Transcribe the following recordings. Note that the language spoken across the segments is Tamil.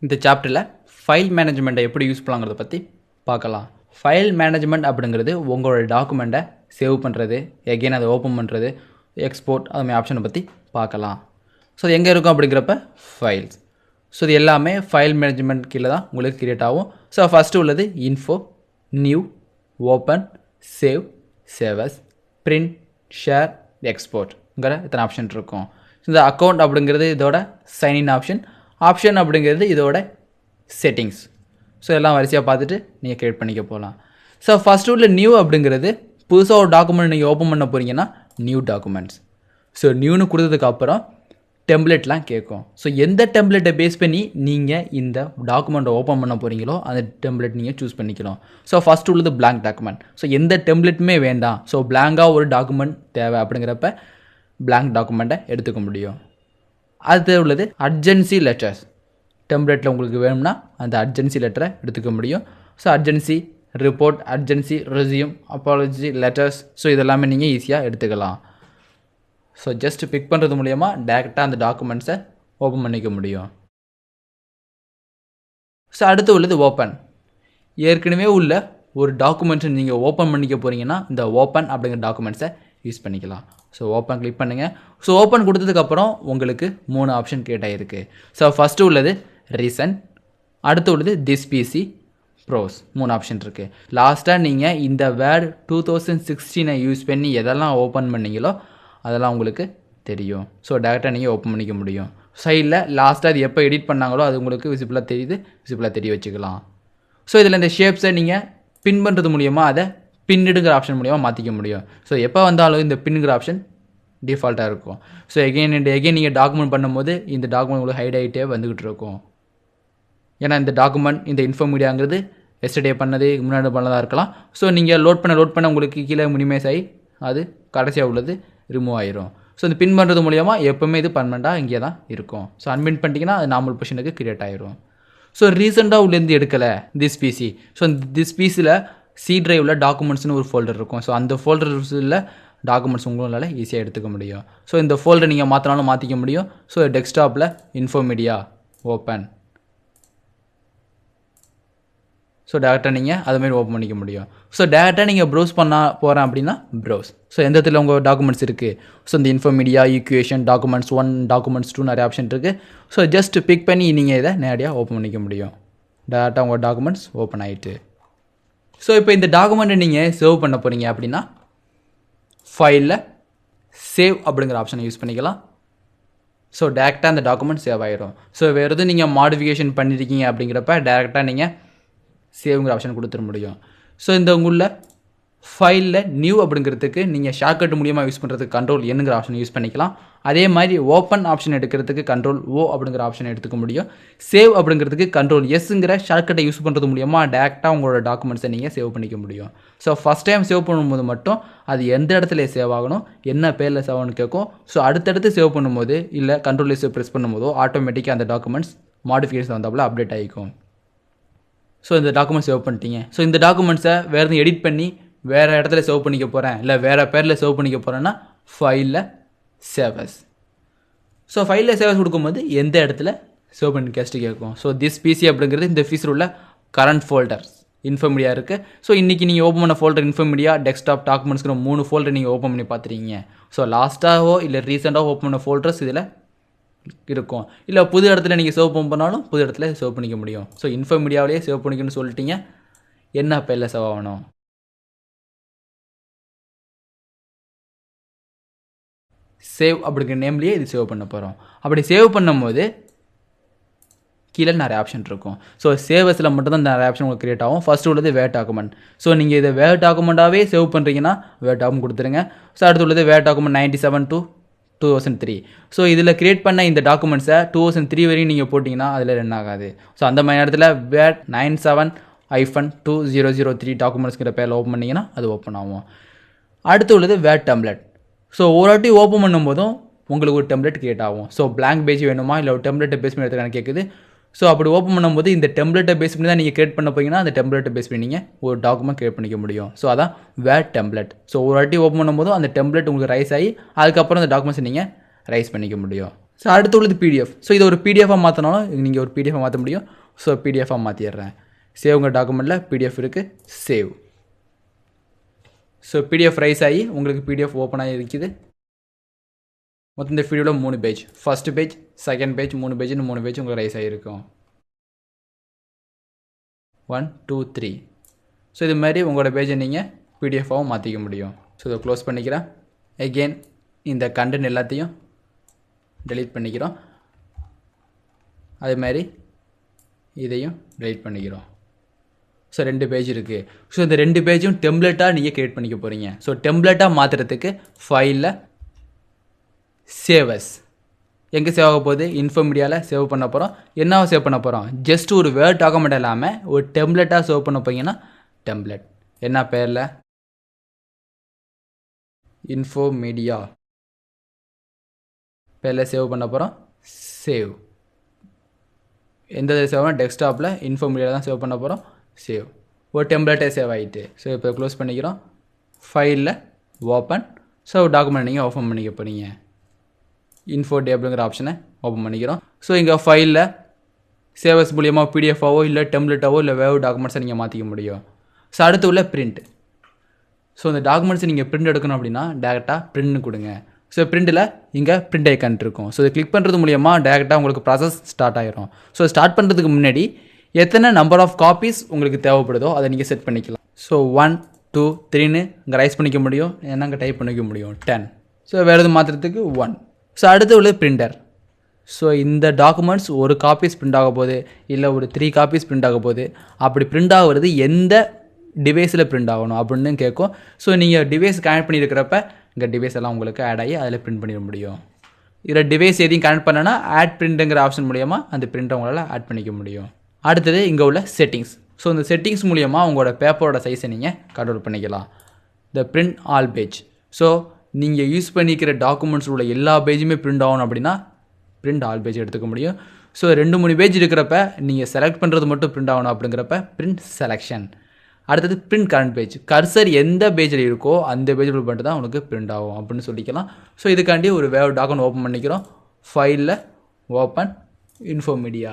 இந்த சாப்டரில் ஃபைல் மேனேஜ்மெண்ட்டை எப்படி யூஸ் பண்ணலாங்கிறத பற்றி பார்க்கலாம். ஃபைல் மேனேஜ்மெண்ட் அப்படிங்கிறது உங்களோட டாக்குமெண்ட்டை சேவ் பண்ணுறது, எகெயின் அதை ஓப்பன் பண்ணுறது, எக்ஸ்போர்ட் அதுமாதிரி ஆப்ஷனை பற்றி பார்க்கலாம். ஸோ அது எங்கே இருக்கும் அப்படிங்கிறப்ப ஃபைல்ஸ். ஸோ இது எல்லாமே ஃபைல் மேனேஜ்மெண்ட் கீழே தான் உங்களுக்கு கிரியேட் ஆகும். ஸோ ஃபஸ்ட்டு உள்ளது info, new, open, save, save as, print, share, எக்ஸ்போர்ட்ங்கிற இத்தனை ஆப்ஷன் இருக்கும். இந்த அக்கௌண்ட் அப்படிங்கிறது இதோட சைன்இன் ஆப்ஷன், ஆப்ஷன் அப்படிங்கிறது இதோட செட்டிங்ஸ். ஸோ எல்லாம் வரிசையாக பார்த்துட்டு நீங்கள் க்ரியேட் பண்ணிக்க போகலாம். ஸோ ஃபஸ்ட்டு உள்ள நியூ அப்படிங்கிறது புதுசாக ஒரு டாக்குமெண்ட் நீங்கள் ஓப்பன் பண்ண போகிறீங்கன்னா நியூ டாக்குமெண்ட்ஸ். ஸோ நியூன்னு கொடுத்ததுக்கப்புறம் டெம்ப்ளேட்லாம் கேட்கும். ஸோ எந்த டெம்ப்ளேட்டை பேஸ் பண்ணி நீங்கள் இந்த டாக்குமெண்ட்டை ஓப்பன் பண்ண போகிறீங்களோ அந்த டெம்ப்ளேட் நீங்கள் சூஸ் பண்ணிக்கலாம். ஸோ ஃபஸ்ட்டு உள்ளது பிளாங்க் டாக்குமெண்ட். ஸோ எந்த டெம்ப்ளேட்டுமே வேண்டாம், ஸோ பிளாங்காக ஒரு டாக்குமெண்ட் தேவை அப்படிங்கிறப்ப பிளாங்க் டாக்குமெண்ட்டை எடுத்துக்க முடியும். அது உள்ளது அர்ஜென்சி லெட்டர்ஸ். டெம்ப்ளேட்டில் உங்களுக்கு வேணும்னா அந்த அர்ஜென்சி லெட்டரை எடுத்துக்க முடியும். So urgency report, urgency resume, apology letters, so இதெல்லாமே நீங்கள் ஈஸியாக எடுத்துக்கலாம். ஸோ ஜஸ்ட் பிக் பண்ணுறது மூலயமா டேரெக்டாக அந்த டாக்குமெண்ட்ஸை ஓப்பன் பண்ணிக்க முடியும். ஸோ அடுத்து உள்ளது ஓப்பன். ஏற்கனவே உள்ள ஒரு டாக்குமெண்ட்ஸை நீங்கள் ஓப்பன் பண்ணிக்க போகிறீங்கன்னா இந்த ஓப்பன் அப்படிங்கிற டாக்குமெண்ட்ஸை யூஸ் பண்ணிக்கலாம். ஸோ ஓப்பன் கிளிக் பண்ணுங்கள். ஸோ ஓப்பன் கொடுத்ததுக்கப்புறம் உங்களுக்கு 3 ஆப்ஷன் கிரியேட் ஆகிருக்கு. ஸோ ஃபஸ்ட்டு உள்ளது ரீசன்ட், அடுத்து உள்ளது திஸ் பிசி, ப்ரோஸ், 3 ஆப்ஷன் இருக்குது. லாஸ்ட்டாக நீங்கள் இந்த வேர்ட் 2016 யூஸ் பண்ணி எதெல்லாம் ஓப்பன் பண்ணீங்களோ அதெல்லாம் உங்களுக்கு தெரியும். ஸோ டேரெக்டாக நீங்கள் ஓப்பன் பண்ணிக்க முடியும். சைடில் லாஸ்ட்டாக அது எப்போ எடிட் பண்ணாங்களோ அது உங்களுக்கு விசிபிளாக தெரியுது, விசிபிளாக தெரிய வச்சுக்கலாம். ஸோ இதில் இந்த ஷேப்ஸை நீங்கள் பின் பண்ணுறது மூலியமாக அதை பின்னுடுங்கிற ஆப்ஷன் மூலியமாக மாற்றிக்க முடியும். ஸோ எப்போ வந்தாலும் இந்த பின்னுங்கிற ஆப்ஷன் டிஃபால்ட்டாக இருக்கும். ஸோ எகெயின் நீங்கள் டாக்குமெண்ட் பண்ணும்போது இந்த டாக்குமெண்ட் உங்களுக்கு ஹைட் ஆகிட்டே வந்துக்கிட்டு இருக்கும். ஏன்னா இந்த டாக்குமெண்ட் இந்த இன்ஃபோ மீடியாங்கிறது எஸ்டர்டே பண்ணது முன்னாடி பண்ணதாக இருக்கலாம். ஸோ நீங்கள் லோட் பண்ண உங்களுக்கு கீழே மினிமைஸ் ஆகி அது கடைசியாக உள்ளது ரிமூவ் ஆயிரும். ஸோ இந்த பின் பண்ணுறது மூலியமாக எப்போவுமே இது பர்மனெண்ட்டாக இங்கே தான் இருக்கும். ஸோ அன்பின் பண்ணிட்டீங்கன்னா அது நார்மல் பொசிஷனுக்கு கிரியேட் ஆயிரும். ஸோ ரீசெண்டாக உள்ளேருந்து எடுக்கலை திஸ் பிசி. ஸோ திஸ் பிசியில் சி ட்ரைவில் டாக்குமெண்ட்ஸ்னு ஒரு ஃபோல்டர் இருக்கும். ஸோ அந்த ஃபோல்டர்ஸில் டாக்குமெண்ட்ஸ் உங்களால் ஈஸியாக எடுத்துக்க முடியும். ஸோ இந்த ஃபோல்டர் நீங்கள் மாற்றினாலும் மாற்றிக்க முடியும். ஸோ டெஸ்க்டாப்பில் இன்ஃபோ மீடியா ஓப்பன், ஸோ டேரெக்டாக நீங்கள் அதுமாரி ஓப்பன் பண்ணிக்க முடியும். ஸோ டேரெக்டாக நீங்கள் ப்ரௌஸ் பண்ண போகிறேன் அப்படின்னா ப்ரௌஸ். ஸோ எந்த இடத்துல உங்கள் டாக்குமெண்ட்ஸ் இருக்குது, ஸோ இந்த info media, equation, documents 1, documents 2 நிறைய ஆப்ஷன் இருக்குது. ஸோ ஜஸ்ட் பிக் பண்ணி நீங்கள் இதை நேரடியாக ஓப்பன் பண்ணிக்க முடியும். டேரெக்டாக உங்கள் டாக்குமெண்ட்ஸ் ஓப்பன் ஆகிட்டு. ஸோ இப்போ இந்த டாக்குமெண்ட்டை நீங்கள் சேவ் பண்ண போகிறீங்க அப்படின்னா ஃபைலில் சேவ் அப்படிங்கிற ஆப்ஷனை யூஸ் பண்ணிக்கலாம். ஸோ டேரெக்டாக அந்த டாக்குமெண்ட் சேவ் ஆகிடும். ஸோ வேறு எதுவும் நீங்கள் மாடிஃபிகேஷன் பண்ணியிருக்கீங்க அப்படிங்கிறப்ப டேரெக்டாக நீங்கள் சேவ்ங்கிற ஆப்ஷன் கொடுத்துட முடியும். ஸோ இந்த உங்களில் ஃபைலில் நியூ அப்படிங்கிறதுக்கு நீங்கள் ஷார்ட்கட் மூலியமாக யூஸ் பண்ணுறதுக்கு கண்ட்ரோல் என்னங்கிற ஆப்ஷன் யூஸ் பண்ணிக்கலாம். அதே மாதிரி ஓப்பன் ஆப்ஷன் எடுக்கிறதுக்கு கண்ட்ரோல் ஓ அப்படிங்கிற ஆப்ஷன் எடுத்துக்க முடியும். சேவ் அப்படிங்கிறதுக்கு கண்ட்ரோல் எஸ்ங்கிற ஷார்ட்கட்டை யூஸ் பண்ணுறது மூலியமாக டேரெக்டாக உங்களோட டாக்குமெண்ட்ஸை நீங்கள் சேவ் பண்ணிக்க முடியும். ஸோ ஃபஸ்ட் டைம் சேவ் பண்ணும்போது மட்டும் அது எந்த இடத்துல சேவ் ஆகணும், என்ன பேரில் சேவ் ஆகணும்னு கேட்கும். ஸோ அடுத்தடுத்து சேவ் பண்ணும்போது இல்லை கண்ட்ரோல் எஸ் ப்ரெஸ் பண்ணும்போதோ ஆட்டோமேட்டிக்காக அந்த டாக்குமெண்ட்ஸ் மாடிஃபிகேஷன் வந்தாப்புல அப்டேட் ஆகிக்கும். ஸோ இந்த டாக்குமெண்ட் சேவ் பண்ணிட்டீங்க. ஸோ இந்த டாக்குமெண்ட்ஸை வேறு எதுவும் எடிட் பண்ணி வேறு இடத்துல சேவ் பண்ணிக்க போகிறேன், இல்லை வேறு பேரில் சேவ் பண்ணிக்க போகிறேன்னா ஃபைலில் சேவஸ். ஸோ ஃபைலில் சேவஸ் கொடுக்கும்போது எந்த இடத்துல சேவ் பண்ணி கேஸ்ட்டு கேட்கும். ஸோ திஸ் பிசி அப்படிங்கிறது இந்த ஃபீஸில் உள்ள கரண்ட் ஃபோல்டர்ஸ் இன்ஃபோ மீடியா இருக்குது. ஸோ இன்றைக்கி நீங்கள் ஓப்பன் பண்ண ஃபோல்டர் இன்ஃபோ மீடியா, டெஸ்க்டாப், டாக்குமெண்ட்ஸ்க்கு 3 ஃபோல்டர் நீங்கள் ஓப்பன் பண்ணி பார்த்துருக்கீங்க. ஸோ லாஸ்ட்டாகவோ இல்லை ரீசெண்டாக ஓப்பன் பண்ண ஃபோல்டர்ஸ் இதில் இருக்கும். இல்லை புது இடத்துல நீங்கள் சேவ் பண்ணாலும் புது இடத்துல சேவ் பண்ணிக்க முடியும். ஸோ இன்ஃபோ மீடியாவிலேயே சேவ் பண்ணிக்கணும்னு சொல்லிட்டீங்க, என்ன பேரில் சேவ் ஆகணும், சேவ் அப்படிங்கிற நேம்லேயே இது சேவ் பண்ண போகிறோம். அப்படி சேவ் பண்ணும்போது கீழே நிறைய ஆப்ஷன் இருக்கும். ஸோ சேவஸில் மட்டும்தான் நிறைய ஆப்ஷன் உங்களுக்கு கிரியேட் ஆகும். ஃபஸ்ட்டு உள்ளது வேர் டாக்குமெண்ட். ஸோ நீங்கள் இதை வேர் டாக்குமெண்ட்டாகவே சேவ் பண்ணுறீங்கன்னா வேர் டாக்குமெண்ட் கொடுத்துருங்க. ஸோ அடுத்து உள்ளது வேர் டாக்குமெண்ட் 97 to 2003. ஸோ இதில் கிரியேட் பண்ண இந்த டாக்குமெண்ட்ஸை 2003 வரையும் நீங்கள் போட்டிங்கன்னா அதில் ரன் ஆகாது. ஸோ அந்த மாதிரி இடத்துல வேர் 97-2003 டாக்குமெண்ட்ஸ்ங்கிற பேரில் ஓப்பன் பண்ணிங்கன்னா அது ஓப்பன் ஆகும். அடுத்து உள்ளது வேர் டெம்ப்ளேட். ஸோ ஒரு வாட்டி ஓப்பன் பண்ணும்போதும் உங்களுக்கு ஒரு டெம்ப்ளேட் கிரியேட் ஆகும். ஸோ பிளாங்க் பேஜ் வேணுமா இல்லை ஒரு டெம்ப்ளேட்டை பேஸ் பண்ணி எடுத்துக்கான கேட்குது. ஸோ அப்படி ஓப்பன் பண்ணும்போது இந்த டெம்ப்ளேட்டை பேஸ் பண்ணி தான் நீங்கள் கிரியேட் பண்ண போகிறீங்கன்னா அந்த டெம்ப்ளேட்டை பேஸ் பண்ணி நீங்கள் ஒரு டாக்குமெண்ட் கிரியேட் பண்ணிக்க முடியும். ஸோ அதான் வேர் டெம்ப்ளேட். ஸோ ஒரு வாட்டி ஓப்பன் பண்ணும்போதும் அந்த டெம்ப்ளேட் உங்களுக்கு ரைஸ் ஆகி அதுக்கப்புறம் அந்த டாக்குமெண்ட்ஸை நீங்கள் ரைஸ் பண்ணிக்க முடியும். ஸோ அடுத்து உள்ளது பிடிஎஃப். ஸோ இதை ஒரு பிடிஎஃபாக மாற்றினாலும் நீங்கள் ஒரு பிடிஎஃபாக மாற்ற முடியும். ஸோ பிடிஎஃபாக மாற்றிடுறேன். சேவ் உங்கள் டாக்குமெண்ட்டில் பிடிஎஃப் இருக்குது, சேவ். ஸோ பிடிஎஃப் ரைஸ் ஆகி உங்களுக்கு பிடிஎஃப் ஓப்பன் ஆகி இருக்குது. மொத்தம் இந்த வீடியோவில் 3 page, first page, second page, 3 பேஜ்னு 3 page உங்களுக்கு ரைஸ் ஆகிருக்கும். 1 2 3. ஸோ இது மாதிரி உங்களோட பேஜை நீங்கள் பிடிஎஃபாகவும் மாற்றிக்க முடியும். ஸோ இதை க்ளோஸ் பண்ணிக்கிறேன். எகெயின் இந்த கண்டென்ட் எல்லாத்தையும் டெலீட் பண்ணிக்கிறோம். அதே மாதிரி இதையும் டெலீட் பண்ணிக்கிறோம். ஸோ 2 பேஜ் இருக்குது. ஸோ இந்த 2 பேஜும் டெம்ப்ளேட்டாக நீங்கள் க்ரியேட் பண்ணிக்க போகிறீங்க. ஸோ டெம்ப்ளேட்டாக மாற்றுறதுக்கு ஃபைலில் சேவஸ் எங்கே சேவ் ஆக போகுது, இன்ஃபோமீடியாவில் சேவ் பண்ண போகிறோம். என்னவா சேவ் பண்ண போகிறோம், ஜஸ்ட் ஒரு வேர்ட் டாக்குமெண்ட் இல்லாமல் ஒரு டெம்ப்ளேட்டாக சேவ் பண்ண போகிறீங்கன்னா டெம்ப்ளேட் என்ன பேரில், இன்ஃபோமீடியா பேரில் சேவ் பண்ண போகிறோம். சேவ் எந்த சேவ்னா டெஸ்க்டாப்பில் இன்ஃபோமீடியாவில் தான் சேவ் பண்ண போகிறோம். சேவ் ஒரு டெம்ப்ளேட்டே சேவ் ஆகிட்டு. ஸோ இப்போ க்ளோஸ் பண்ணிக்கிறோம். ஃபைலில் ஓப்பன். ஸோ டாக்குமெண்ட் நீங்கள் ஓப்பன் பண்ணிக்க போகிறீங்க. இன்ஃபோ டேபிளுங்கிற ஆப்ஷனை ஓப்பன் பண்ணிக்கிறோம். ஸோ இங்கே ஃபைலில் சேவஸ் மூலியமாக பிடிஎஃபாவோ இல்லை டெம்ப்ளேட்டாவோ இல்லை வேவ் டாக்குமெண்ட்ஸை நீங்கள் மாற்றிக்க முடியும். ஸோ அடுத்து உள்ள பிரிண்ட். ஸோ இந்த டாக்குமெண்ட்ஸை நீங்கள் பிரிண்ட் எடுக்கணும் அப்படின்னா டேரெக்டாக பிரிண்ட்னு கொடுங்க. ஸோ பிரிண்டில் இங்கே பிரிண்ட் ஐக்கான் இருக்கும். ஸோ இதை கிளிக் பண்ணுறது மூலியமாக டேரெக்டாக உங்களுக்கு ப்ராசஸ் ஸ்டார்ட் ஆகிரும். ஸோ ஸ்டார்ட் பண்ணுறதுக்கு முன்னாடி எத்தனை நம்பர் ஆஃப் காப்பீஸ் உங்களுக்கு தேவைப்படுதோ அதை நீங்கள் செட் பண்ணிக்கலாம். ஸோ 1 2 3ன்னு இங்கே ரைஸ் பண்ணிக்க முடியும், ஏன்னா இங்கே டைப் பண்ணிக்க முடியும் 10. ஸோ வேறு எதுவும் மாற்றுறதுக்கு 1. ஸோ அடுத்து உள்ள பிரிண்டர். ஸோ இந்த டாக்குமெண்ட்ஸ் ஒரு காப்பீஸ் பிரிண்ட் ஆக போகுது, இல்லை ஒரு 3 காப்பீஸ் பிரிண்ட் ஆக போகுது. அப்படி பிரிண்ட் ஆகிறது எந்த டிவைஸில் பிரிண்ட் ஆகணும் அப்படின்னு கேட்கும். ஸோ நீங்கள் டிவைஸ் கனெக்ட் பண்ணியிருக்கிறப்ப இங்கே டிவைஸ் எல்லாம் உங்களுக்கு ஆட் ஆகி அதில் பிரிண்ட் பண்ணிட முடியும். இதில் டிவைஸ் எதையும் கனெக்ட் பண்ணனா ஆட் பிரிண்ட்டுங்கிற ஆப்ஷன் மூலியமாக அந்த பிரிண்ட்டை உங்களால் ஆட் பண்ணிக்க முடியும். அடுத்தது இங்கே உள்ள செட்டிங்ஸ். ஸோ இந்த செட்டிங்ஸ் மூலியமாக உங்களோட பேப்பரோட சைஸை நீங்கள் கண்ட்ரோல் பண்ணிக்கலாம். இந்த பிரிண்ட் ஆல் பேஜ். ஸோ நீங்கள் யூஸ் பண்ணிக்கிற டாக்குமெண்ட்ஸ் உள்ள எல்லா பேஜுமே பிரிண்ட் ஆகணும் அப்படின்னா பிரிண்ட் ஆல் பேஜ் எடுத்துக்க முடியும். ஸோ 2-3 பேஜ் இருக்கிறப்ப நீங்கள் செலக்ட் பண்ணுறது மட்டும் பிரிண்ட் ஆகணும் அப்படிங்கிறப்ப பிரிண்ட் செலெக்ஷன். அடுத்தது பிரிண்ட் கரண்ட் பேஜ். கர்சர் எந்த பேஜில் இருக்கோ அந்த பேஜில் மட்டும் தான் உனக்கு பிரிண்ட் ஆகும் அப்படின்னு சொல்லிக்கலாம். ஸோ இதுக்காண்டி ஒரு வேவ் டாக்குமெண்ட் ஓப்பன் பண்ணிக்கிறோம். ஃபைலில் ஓப்பன் இன்ஃபோமீடியா.